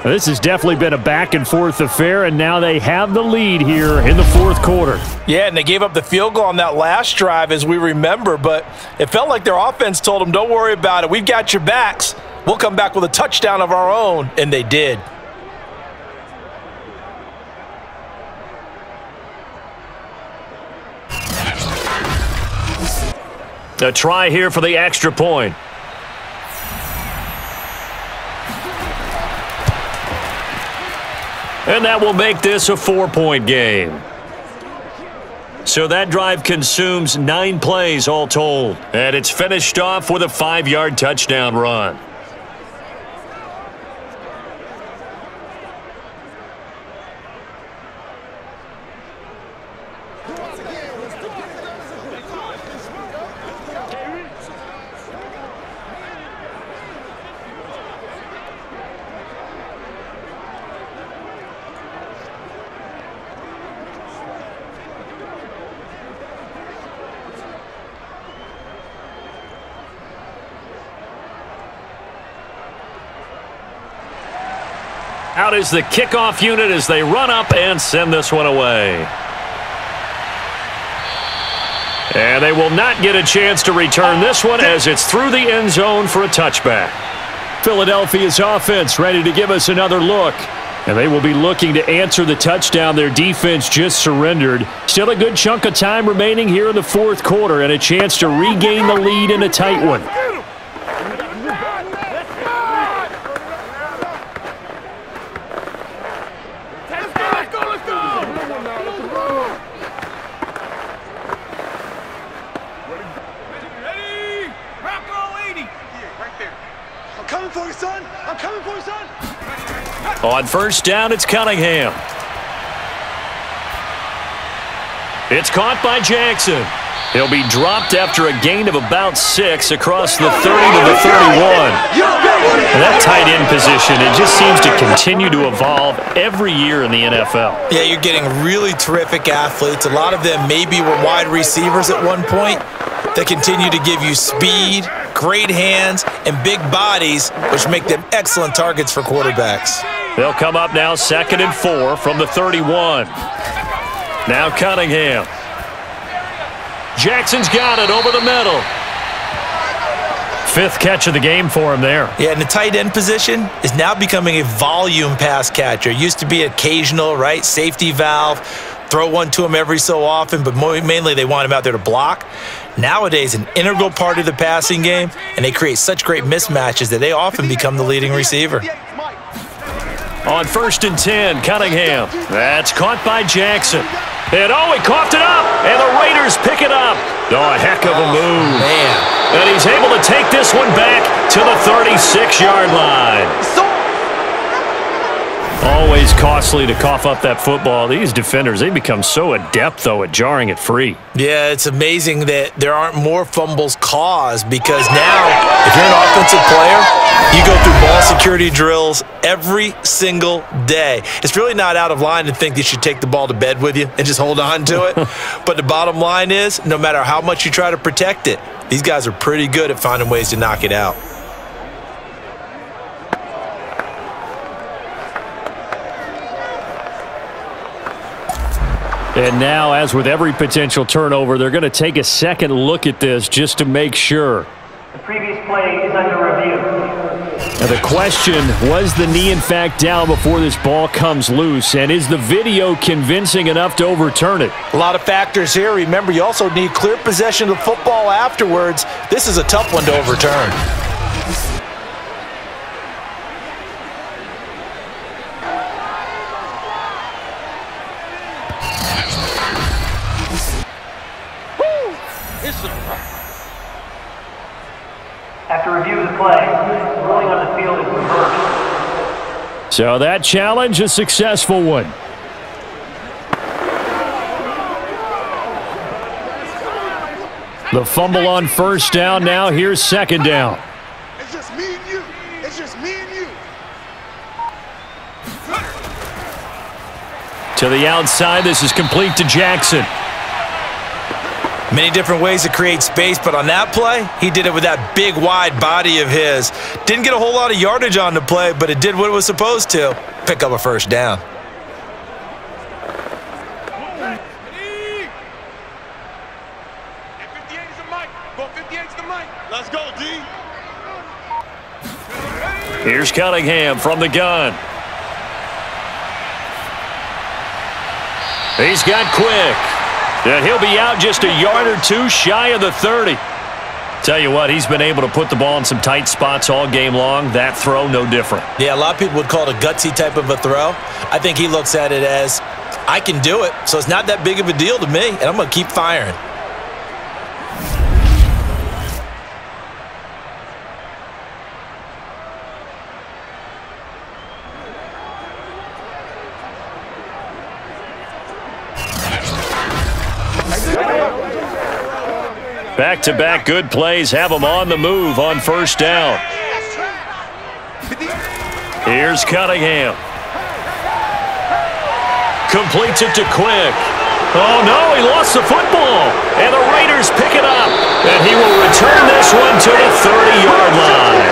This has definitely been a back-and-forth affair, and now they have the lead here in the fourth quarter. Yeah, and they gave up the field goal on that last drive, as we remember, but it felt like their offense told them, don't worry about it. We've got your backs. We'll come back with a touchdown of our own, and they did. A try here for the extra point. And that will make this a 4-point game. So that drive consumes 9 plays all told. And it's finished off with a 5-yard touchdown run. Out is the kickoff unit as they run up and send this one away. And they will not get a chance to return this one as it's through the end zone for a touchback. Philadelphia's offense ready to give us another look. And they will be looking to answer the touchdown their defense just surrendered. Still a good chunk of time remaining here in the fourth quarter and a chance to regain the lead in a tight one. On first down, it's Cunningham. It's caught by Jackson. He'll be dropped after a gain of about 6 across the 30 to the 31. And that tight end position, it just seems to continue to evolve every year in the NFL. Yeah, you're getting really terrific athletes. A lot of them maybe were wide receivers at one point that continue to give you speed, great hands, and big bodies, which make them excellent targets for quarterbacks. They'll come up now 2nd and 4 from the 31. Now Cunningham. Jackson's got it over the middle. 5th catch of the game for him there. Yeah, and the tight end position is now becoming a volume pass catcher. It used to be occasional, right? Safety valve, throw one to him every so often, but mainly they want him out there to block. Nowadays, an integral part of the passing game, and they create such great mismatches that they often become the leading receiver. On 1st and 10, Cunningham. That's caught by Jackson. And he coughed it up, and the Raiders pick it up. Oh, a heck of a move. Man. And he's able to take this one back to the 36-yard line. Always costly to cough up that football. These defenders, they become so adept, though, at jarring it free. Yeah, it's amazing that there aren't more fumbles caused because now, if you're an offensive player, you go through ball security drills every single day. It's really not out of line to think you should take the ball to bed with you and just hold on to it. But the bottom line is, no matter how much you try to protect it, these guys are pretty good at finding ways to knock it out. And now, as with every potential turnover, they're going to take a second look at this just to make sure. The previous play is under review. Now the question, was the knee in fact down before this ball comes loose? And is the video convincing enough to overturn it? A lot of factors here. Remember, you also need clear possession of the football afterwards. This is a tough one to overturn. After review of the play, ruling on the field is reversed. So that challenge, a successful one. The fumble on 1st down. Now here's 2nd down. It's just me and you. It's just me and you. To the outside, this is complete to Jackson. Many different ways to create space, but on that play, he did it with that big, wide body of his. Didn't get a whole lot of yardage on the play, but it did what it was supposed to. Pick up a 1st down. Let's go, D. Here's Cunningham from the gun. He's got Quick. And he'll be out just a yard or two shy of the 30. Tell you what, he's been able to put the ball in some tight spots all game long. That throw, no different. Yeah, a lot of people would call it a gutsy type of a throw. I think he looks at it as, I can do it, so it's not that big of a deal to me, and I'm going to keep firing. Back-to-back good plays have him on the move on 1st down. Here's Cunningham. Completes it to Quick. Oh, no, he lost the football. And the Raiders pick it up. And he will return this one to the 30-yard line.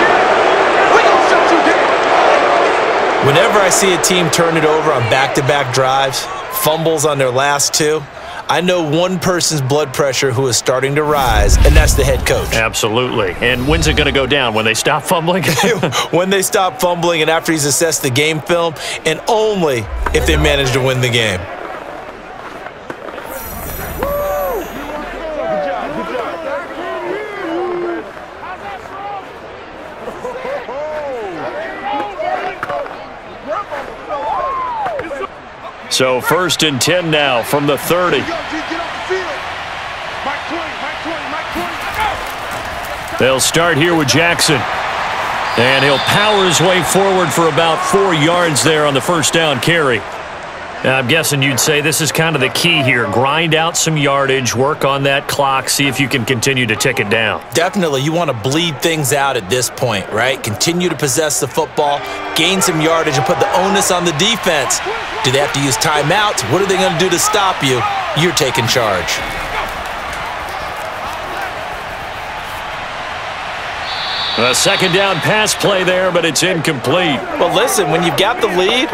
Whenever I see a team turn it over on back-to-back drives, fumbles on their last two, I know one person's blood pressure who is starting to rise, and that's the head coach. Absolutely. And when's it going to go down? When they stop fumbling? When they stop fumbling and after he's assessed the game film, and only if they manage to win the game. So 1st and 10 now from the 30. They'll start here with Jackson. And he'll power his way forward for about 4 yards there on the 1st down carry. Now, I'm guessing you'd say this is kind of the key here. Grind out some yardage, work on that clock, see if you can continue to tick it down. Definitely. You want to bleed things out at this point, right? Continue to possess the football, gain some yardage, and put the onus on the defense. Do they have to use timeouts? What are they going to do to stop you? You're taking charge. A 2nd down pass play there, but it's incomplete. Well, listen, when you've got the lead,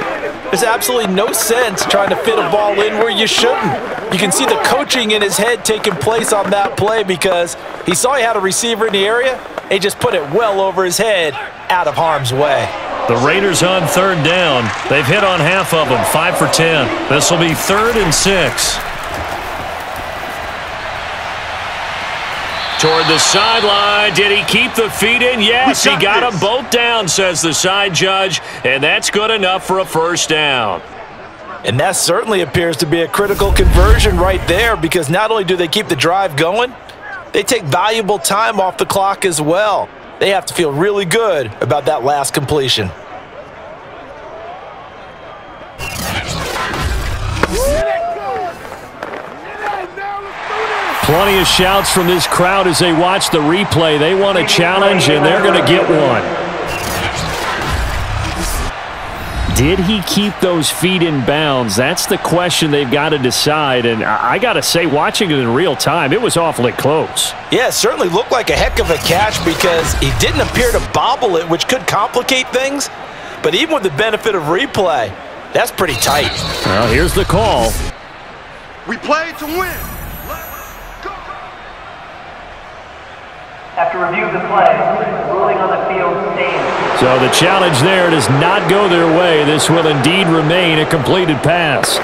There's absolutely no sense trying to fit a ball in where you shouldn't. You can see the coaching in his head taking place on that play because he saw he had a receiver in the area. He just put it well over his head, out of harm's way. The Raiders on third down. They've hit on half of them, 5 for 10. This will be 3rd and 6. Toward the sideline. Did he keep the feet in? Yes, he got them both down, says the side judge, and that's good enough for a first down. And that certainly appears to be a critical conversion right there because not only do they keep the drive going, they take valuable time off the clock as well. They have to feel really good about that last completion. Plenty of shouts from this crowd as they watch the replay. They want a challenge, and they're going to get one. Did he keep those feet in bounds? That's the question they've got to decide. And I got to say, watching it in real time, it was awfully close. Yeah, it certainly looked like a heck of a catch because he didn't appear to bobble it, which could complicate things. But even with the benefit of replay, that's pretty tight. Well, here's the call. We played to win. After review of the play, ruling on the field stands. So the challenge there does not go their way. This will indeed remain a completed pass.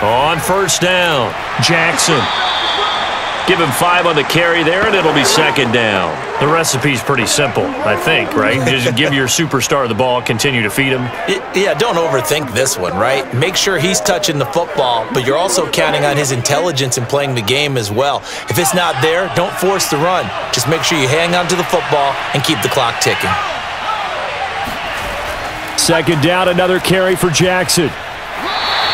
On first down, Jackson. Give him 5 on the carry there, and it'll be 2nd down. The recipe's pretty simple, I think, right? Just give your superstar the ball, continue to feed him. Yeah, don't overthink this one, right? Make sure he's touching the football, but you're also counting on his intelligence in playing the game as well. If it's not there, don't force the run. Just make sure you hang on to the football and keep the clock ticking. 2nd down, another carry for Jackson.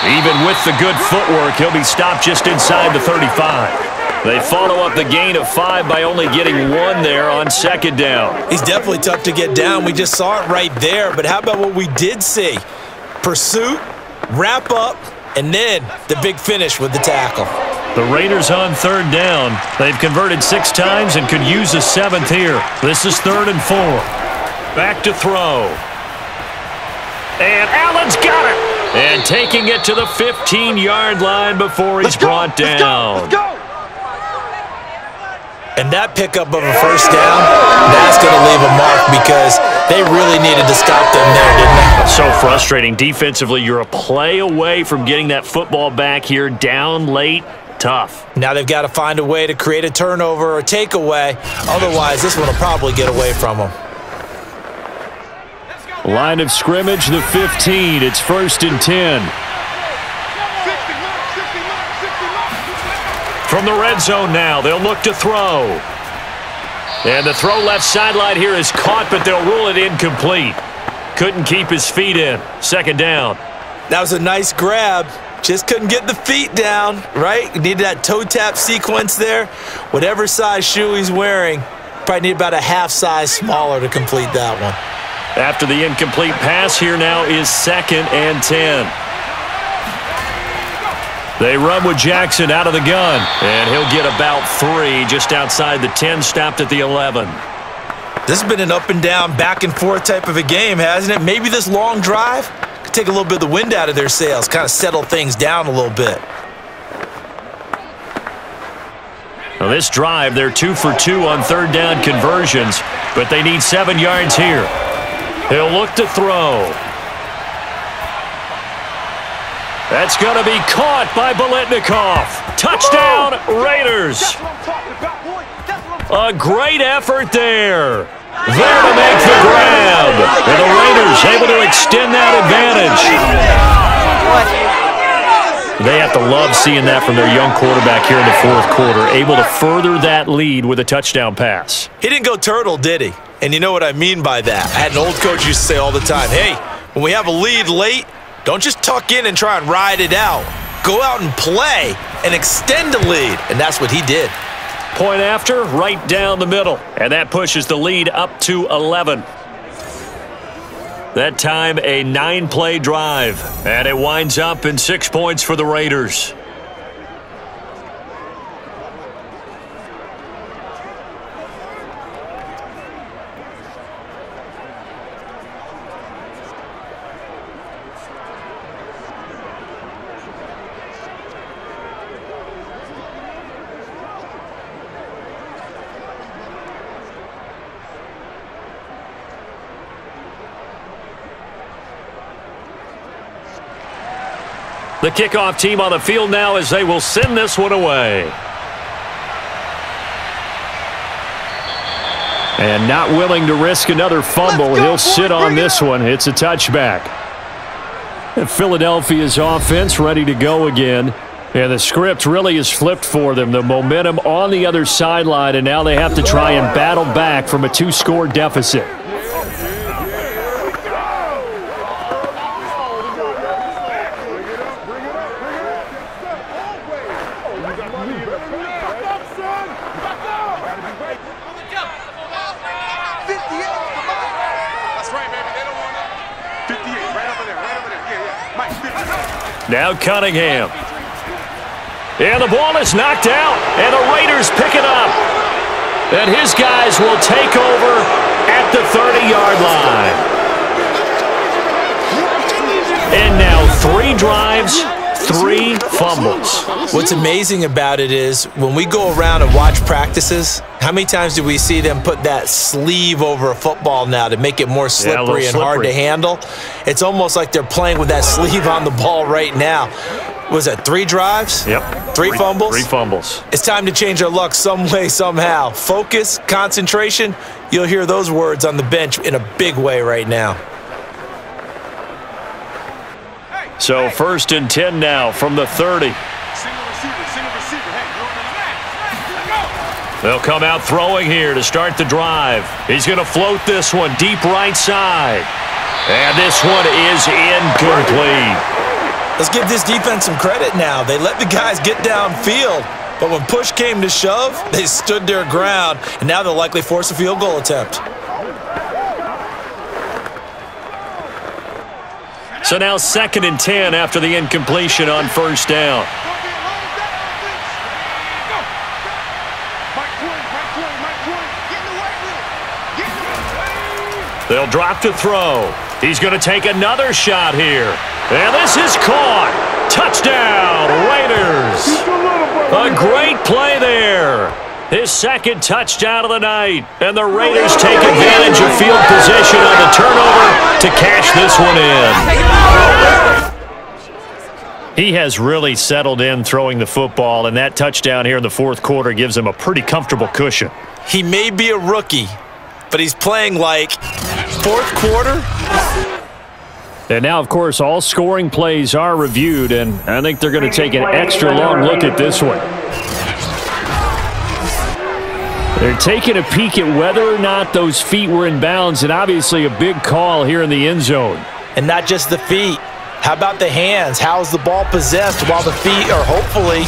Even with the good footwork, he'll be stopped just inside the 35. They follow up the gain of 5 by only getting 1 there on 2nd down. He's definitely tough to get down. We just saw it right there. But how about what we did see? Pursuit, wrap up, and then the big finish with the tackle. The Raiders on 3rd down. They've converted 6 times and could use a 7th here. This is 3rd and 4. Back to throw. And Allen's got it. And taking it to the 15-yard line before he's brought down. Let's go. And that pickup of a first down, that's going to leave a mark because they really needed to stop them there, didn't they? So frustrating. Defensively, you're a play away from getting that football back here. Down late, tough. Now they've got to find a way to create a turnover or takeaway. Otherwise, this one will probably get away from them. Line of scrimmage, the 15. It's 1st and 10. From the red zone now, they'll look to throw. And the throw left sideline here is caught, but they'll rule it incomplete. Couldn't keep his feet in. 2nd down. That was a nice grab. Just couldn't get the feet down, right? Needed that toe tap sequence there. Whatever size shoe he's wearing, probably need about a half size smaller to complete that one. After the incomplete pass, here now is 2nd and 10. They run with Jackson out of the gun, and he'll get about 3 just outside the 10, stopped at the 11. This has been an up and down, back and forth type of a game, hasn't it? Maybe this long drive could take a little bit of the wind out of their sails, kind of settle things down a little bit. Now this drive, they're 2 for 2 on 3rd down conversions, but they need 7 yards here. He'll look to throw. That's going to be caught by Biletnikoff. Touchdown, Raiders. A great effort there. There to make the grab. And the Raiders able to extend that advantage. They have to love seeing that from their young quarterback here in the 4th quarter, able to further that lead with a touchdown pass. He didn't go turtle, did he? And you know what I mean by that. I had an old coach who used to say all the time, hey, when we have a lead late, don't just tuck in and try and ride it out. Go out and play and extend the lead. And that's what he did. Point after, right down the middle. And that pushes the lead up to 11. That time a 9-play drive, and it winds up in 6 points for the Raiders. The kickoff team on the field now as they will send this one away. And not willing to risk another fumble. He'll sit on this one. It's a touchback. And Philadelphia's offense ready to go again. And the script really is flipped for them. The momentum on the other sideline, and now they have to try and battle back from a 2-score deficit. Now Cunningham. And the ball is knocked out, and the Raiders pick it up. And his guys will take over at the 30-yard line. And now 3 drives, 3 fumbles. What's amazing about it is when we go around and watch practices, how many times do we see them put that sleeve over a football now to make it more slippery and hard to handle? It's almost like they're playing with that sleeve on the ball right now. Was that 3 drives? Yep. 3 fumbles? 3 fumbles. It's time to change our luck some way, somehow. Focus, concentration, you'll hear those words on the bench in a big way right now. So 1st and 10 now from the 30. They'll come out throwing here to start the drive. He's going to float this one deep right side. And this one is incomplete. Let's give this defense some credit now. They let the guys get downfield, but when push came to shove, they stood their ground, and now they'll likely force a field goal attempt. So now 2nd and 10 after the incompletion on 1st down. They'll drop to throw. He's going to take another shot here. And this is caught. Touchdown, Raiders. A great play there. His 2nd touchdown of the night. And the Raiders take advantage of field position on the turnover to cash this one in. He has really settled in throwing the football, and that touchdown here in the 4th quarter gives him a pretty comfortable cushion. He may be a rookie, but he's playing like 4th quarter. And now, of course, all scoring plays are reviewed, and I think they're going to take an extra long look at this one. They're taking a peek at whether or not those feet were in bounds, and obviously a big call here in the end zone. And not just the feet. How about the hands? How's the ball possessed while the feet are hopefully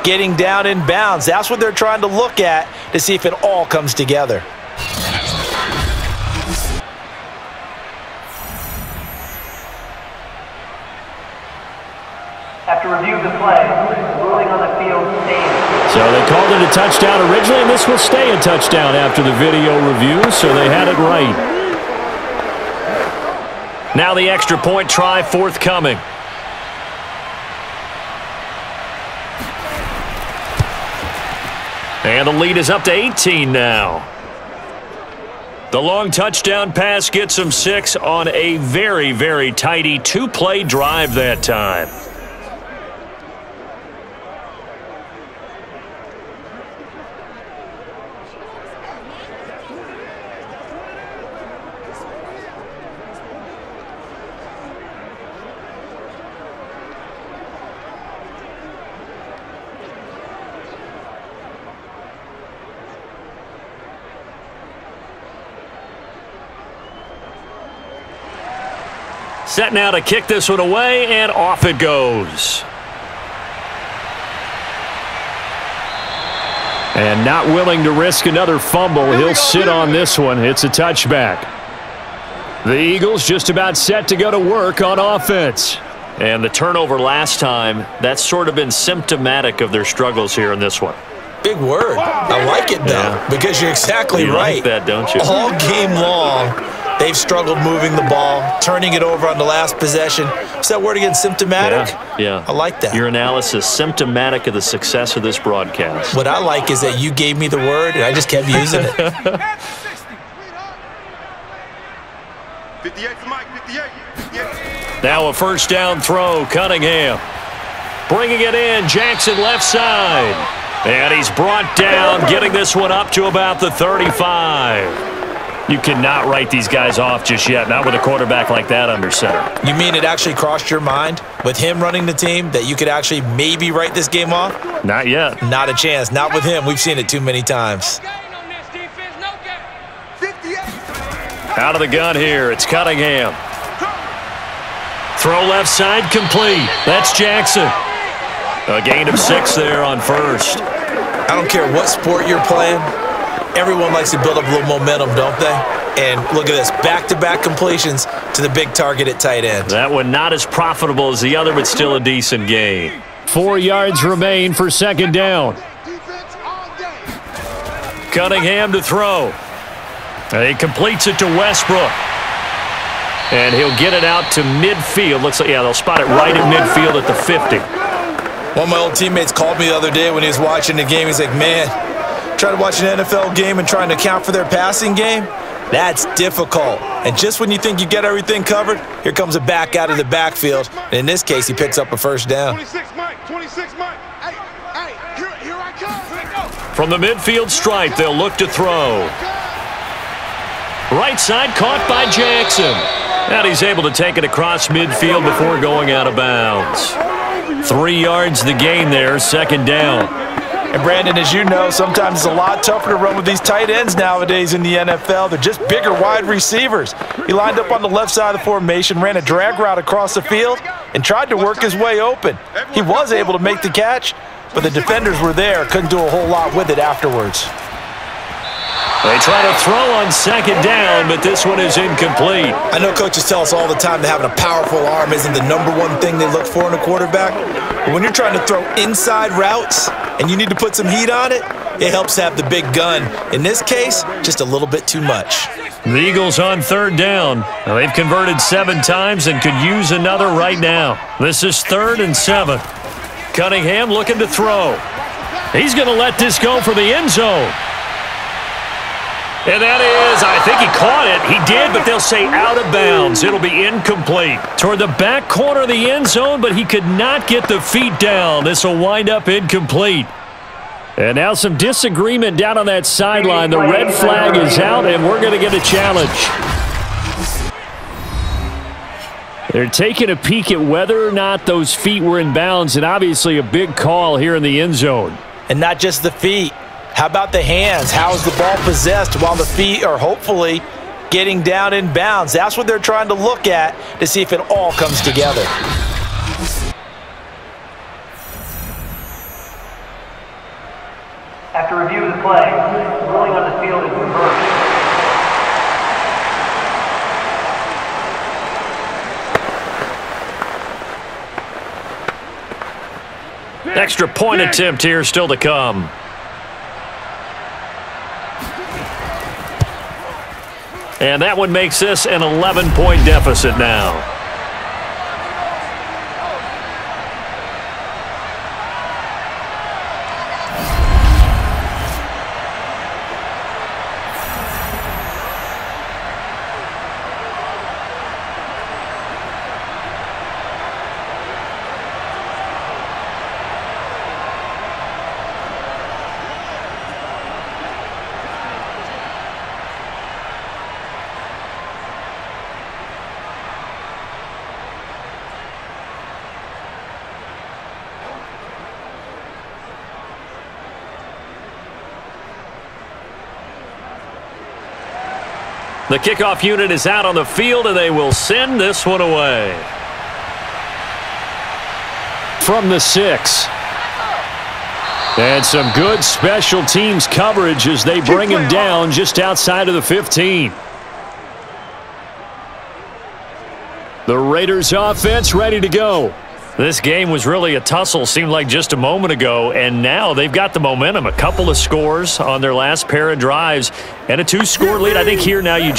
getting down in bounds? That's what they're trying to look at to see if it all comes together. After review of the play, ruling on the field stands. So they called it a touchdown originally, and this will stay a touchdown after the video review, so they had it right. Now the extra point try forthcoming. And the lead is up to 18 now. The long touchdown pass gets them 6 on a very, very tidy 2-play drive that time. Set now to kick this one away, and off it goes. And not willing to risk another fumble. He'll sit on this one. It's a touchback. The Eagles just about set to go to work on offense. And the turnover last time, that's sort of been symptomatic of their struggles here in this one. Big word. I like it, though, because you're exactly right. You like that, don't you? All game long, they've struggled moving the ball, turning it over on the last possession. Is that word again, symptomatic? Yeah. I like that. Your analysis, symptomatic of the success of this broadcast. What I like is that you gave me the word, and I just kept using it. 58 for Mike, 58. Now a first down throw, Cunningham. Bringing it in, Jackson left side. And he's brought down, getting this one up to about the 35. You cannot write these guys off just yet, not with a quarterback like that under center. You mean it actually crossed your mind with him running the team that you could actually maybe write this game off? Not yet. Not a chance. Not with him. We've seen it too many times. Out of the gun here, it's Cunningham. Throw left side, complete. That's Jackson. A gain of 6 there on first. I don't care what sport you're playing. Everyone likes to build up a little momentum, don't they? And look at this, back-to-back completions to the big target at tight end. That one not as profitable as the other, but still a decent gain. 4 yards remain for second down. Cunningham to throw. He completes it to Westbrook. And he'll get it out to midfield. Looks like, yeah, they'll spot it right at midfield at the 50. One of my old teammates called me the other day when he was watching the game. He's like, man, trying to watch an NFL game and trying to account for their passing game, that's difficult. And just when you think you get everything covered, here comes a back out of the backfield. And in this case, he picks up a first down. 26 Mike, 26 Mike. Hey, here I come. From the midfield stripe, they'll look to throw. Right side caught by Jackson. And he's able to take it across midfield before going out of bounds. 3 yards the gain there, second down. And Brandon, as you know, sometimes it's a lot tougher to run with these tight ends nowadays in the NFL. They're just bigger wide receivers. He lined up on the left side of the formation, ran a drag route across the field, and tried to work his way open. He was able to make the catch, but the defenders were there, couldn't do a whole lot with it afterwards. They try to throw on second down, but this one is incomplete. I know coaches tell us all the time that having a powerful arm isn't the #1 thing they look for in a quarterback. But when you're trying to throw inside routes and you need to put some heat on it, it helps to have the big gun. In this case, just a little bit too much. The Eagles on third down. Now, they've converted 7 times and could use another right now. This is 3rd and 7. Cunningham looking to throw. He's going to let this go for the end zone. And that is, I think he caught it. He did, but they'll say out of bounds. It'll be incomplete. Toward the back corner of the end zone, but he could not get the feet down. This will wind up incomplete. And now some disagreement down on that sideline. The red flag is out, and we're going to get a challenge. They're taking a peek at whether or not those feet were in bounds, and obviously a big call here in the end zone. And not just the feet. How about the hands? How is the ball possessed while the feet are hopefully getting down in bounds? That's what they're trying to look at to see if it all comes together. After review of the play, ruling on the field is reversed. Extra point attempt here still to come. And that one makes this an 11-point deficit now. The kickoff unit is out on the field, and they will send this one away. From the 6. And some good special teams coverage as they bring him down just outside of the 15. Raiders offense ready to go. This game was really a tussle, seemed like just a moment ago, and now they've got the momentum. A couple of scores on their last pair of drives and a 2-score lead. I think here now you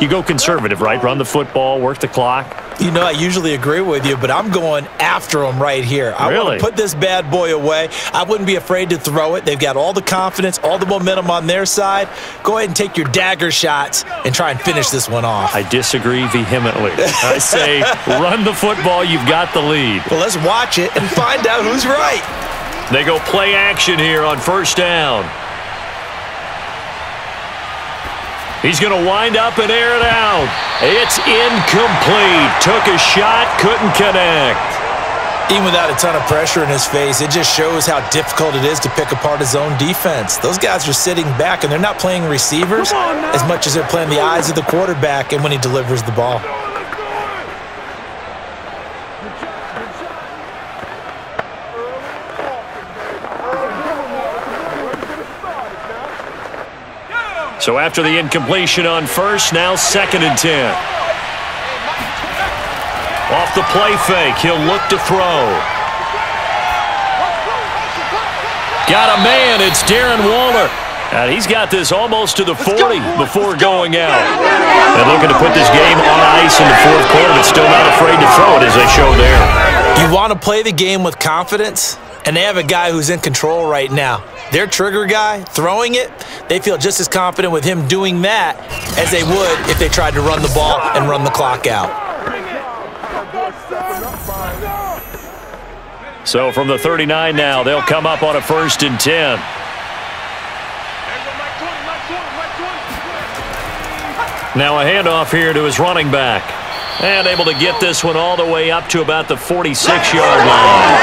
go conservative, right? Run the football, work the clock. You know, I usually agree with you, but I'm going after them right here. I want to put this bad boy away. I wouldn't be afraid to throw it. They've got all the confidence, all the momentum on their side. Go ahead and take your dagger shots and try and finish this one off. I disagree vehemently. I say run the football. You've got the lead. Well, let's watch it and find out who's right. They go play action here on first down. He's going to wind up and air it out. It's incomplete. Took a shot, couldn't connect. Even without a ton of pressure in his face, it just shows how difficult it is to pick apart his own defense. Those guys are sitting back, and they're not playing receivers as much as they're playing the eyes of the quarterback and when he delivers the ball. So after the incompletion on first, now 2nd and 10. Off the play fake, he'll look to throw. Got a man, it's Darren Waller. And he's got this almost to the 40 before going out. And looking to put this game on ice in the 4th quarter, but still not afraid to throw it as they show there. You want to play the game with confidence, and they have a guy who's in control right now. Their trigger guy, throwing it, they feel just as confident with him doing that as they would if they tried to run the ball and run the clock out. So from the 39 now, they'll come up on a 1st and 10. Now a handoff here to his running back. And able to get this one all the way up to about the 46-yard line.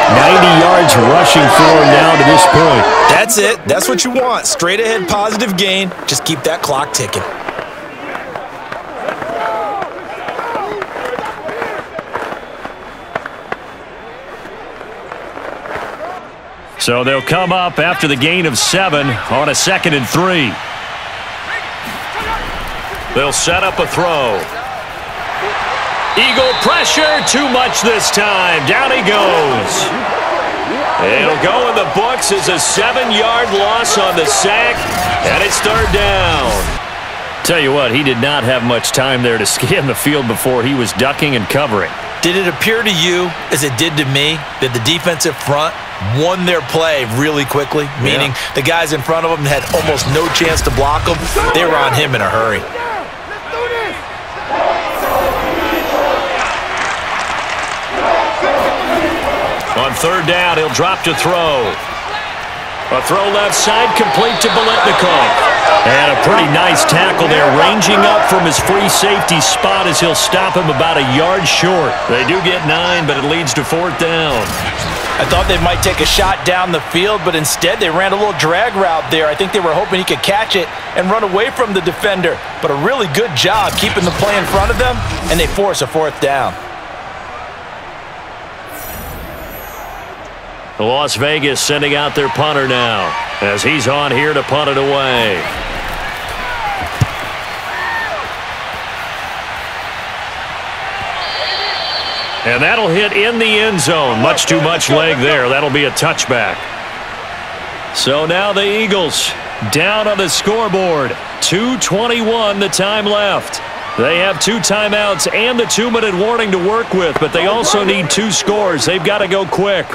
90 yards rushing for him now to this point. That's it. That's what you want. Straight ahead positive gain. Just keep that clock ticking. So they'll come up after the gain of 7 on a 2nd and 3. They'll set up a throw. Eagle pressure, too much this time. Down he goes. It'll go in the books as a 7-yard loss on the sack, and it's 3rd down. Tell you what, he did not have much time there to scan the field before he was ducking and covering. Did it appear to you, as it did to me, that the defensive front won their play really quickly? Meaning the guys in front of them had almost no chance to block them. They were on him in a hurry. On 3rd down, he'll drop to throw. A throw left side, complete to Biletnikoff. And a pretty nice tackle there, ranging up from his free safety spot as he'll stop him about a yard short. They do get 9, but it leads to 4th down. I thought they might take a shot down the field, but instead they ran a little drag route there. I think they were hoping he could catch it and run away from the defender. But a really good job keeping the play in front of them, and they force a 4th down. Las Vegas sending out their punter now as he's on here to punt it away. And that'll hit in the end zone. Much too much leg there. That'll be a touchback. So now the Eagles down on the scoreboard. 2:21 the time left. They have 2 timeouts and the 2-minute warning to work with, but they also need 2 scores. They've got to go quick.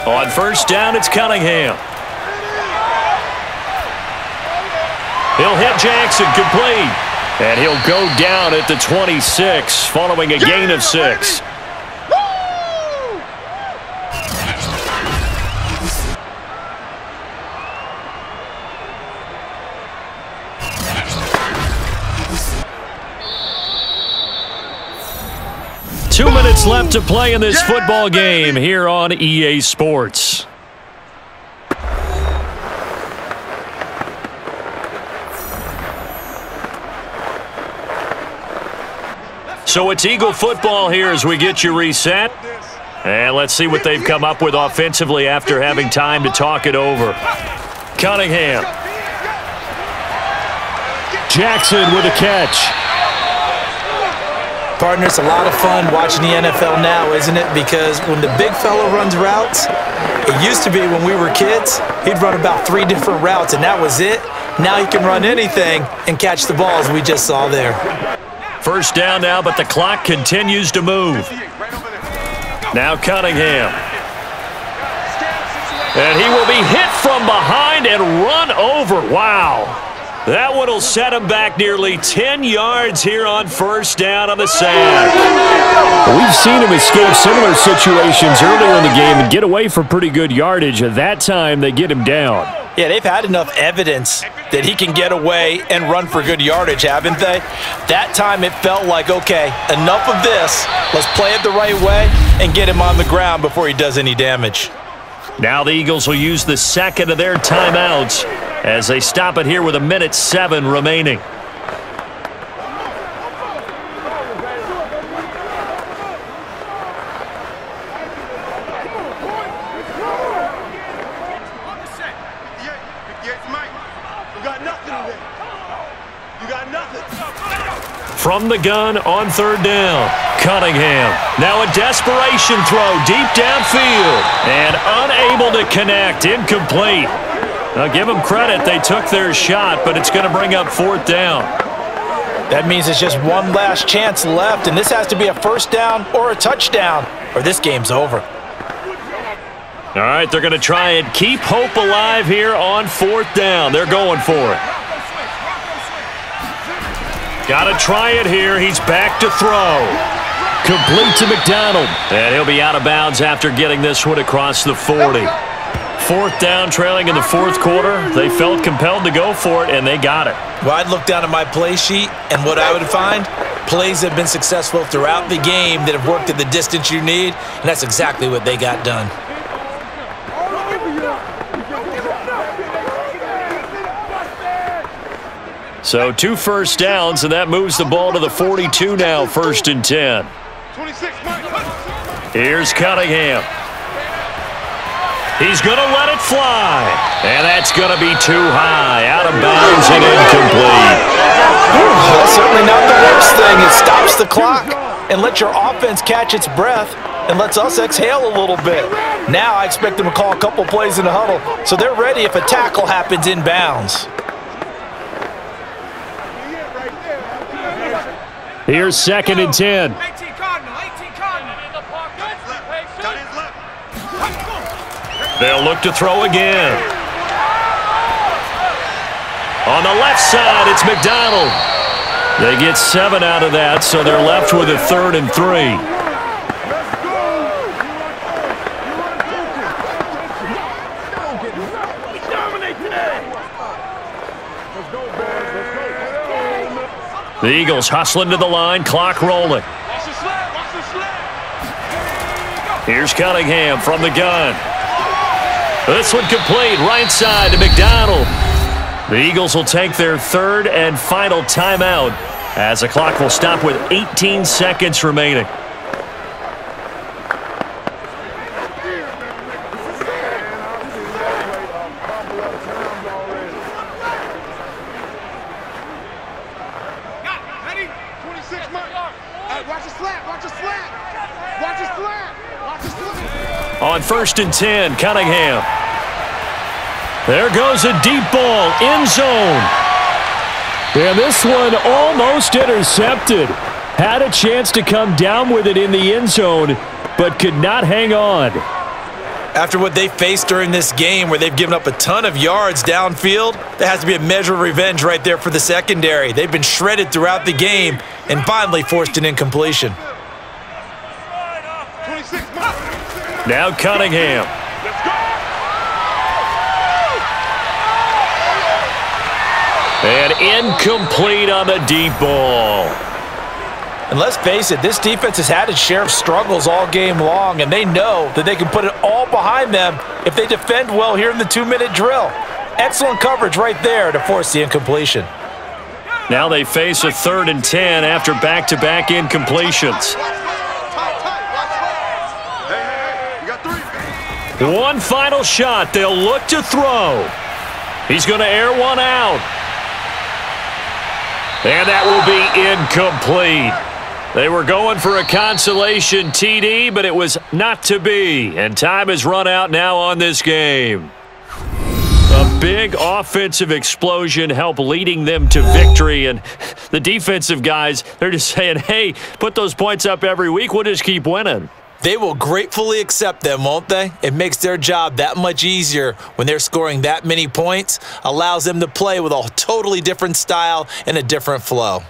On 1st down, it's Cunningham. He'll hit Jackson, complete. And he'll go down at the 26 following a gain of 6. Two minutes left to play in this football game here on EA Sports. So it's Eagle football here as we get you reset. And let's see what they've come up with offensively after having time to talk it over. Cunningham. Jackson with a catch. Partner, it's a lot of fun watching the NFL now, isn't it? Because when the big fella runs routes, it used to be when we were kids, he'd run about 3 different routes, and that was it. Now he can run anything and catch the ball, as we just saw there. First down now, but the clock continues to move. Now Cunningham. And he will be hit from behind and run over. Wow. That one will set him back nearly 10 yards here on first down on the sack. We've seen him escape similar situations earlier in the game and get away for pretty good yardage. At that time, they get him down. Yeah, they've had enough evidence that he can get away and run for good yardage, haven't they? That time it felt like, okay, enough of this. Let's play it the right way and get him on the ground before he does any damage. Now the Eagles will use the second of their timeouts as they stop it here with 1:07 remaining. From the gun on third down, Cunningham. Now a desperation throw deep downfield and unable to connect, incomplete. Now give them credit, they took their shot, but it's going to bring up fourth down. That means it's just one last chance left, and this has to be a first down or a touchdown, or this game's over. All right, they're going to try and keep hope alive here on fourth down. They're going for it. Got to try it here. He's back to throw. Complete to McDonald. And he'll be out of bounds after getting this one across the 40. Fourth down, trailing in the fourth quarter. They felt compelled to go for it, and they got it. Well, I'd look down at my play sheet, and what I would find, plays have been successful throughout the game that have worked at the distance you need, and that's exactly what they got done. So 2 first downs, and that moves the ball to the 42 now, 1st and 10. Here's Cunningham. He's going to let it fly. And that's going to be too high. Out of bounds and incomplete. That's certainly not the worst thing. It stops the clock and lets your offense catch its breath and lets us exhale a little bit. Now I expect them to call a couple plays in the huddle so they're ready if a tackle happens in bounds. Here's 2nd and 10. They'll look to throw again. On the left side, it's McDonald. They get 7 out of that, so they're left with a 3rd and 3. The Eagles hustling to the line, clock rolling. Here's Cunningham from the gun. This one complete, right side to McDonald. The Eagles will take their 3rd and final timeout as the clock will stop with 18 seconds remaining. On 1st and 10, Cunningham. There goes a deep ball, end zone. And this one almost intercepted. Had a chance to come down with it in the end zone, but could not hang on. After what they faced during this game where they've given up a ton of yards downfield, there has to be a measure of revenge right there for the secondary. They've been shredded throughout the game and finally forced an incompletion. Now Cunningham. And incomplete on the deep ball. And let's face it, this defense has had its share of struggles all game long, and they know that they can put it all behind them if they defend well here in the 2-minute drill. Excellent coverage right there to force the incompletion. Now they face a 3rd and 10 after back-to-back incompletions. One final shot. They'll look to throw. He's going to air one out. And that will be incomplete. They were going for a consolation TD, but it was not to be. And time has run out now on this game. A big offensive explosion helped leading them to victory. And the defensive guys, they're just saying, hey, put those points up every week. We'll just keep winning. They will gratefully accept them, won't they? It makes their job that much easier when they're scoring that many points, allows them to play with a totally different style and a different flow.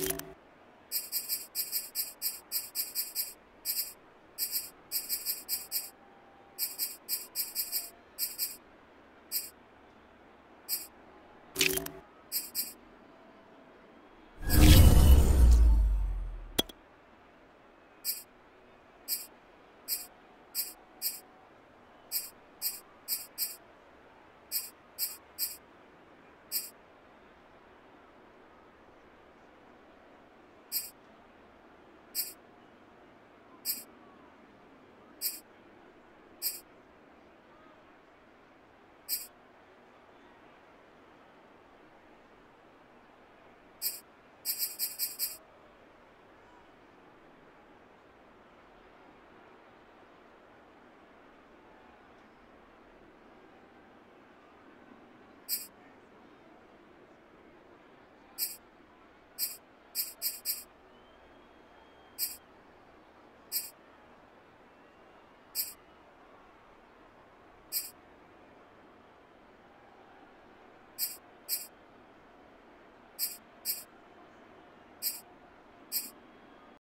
Hey, you got 3. You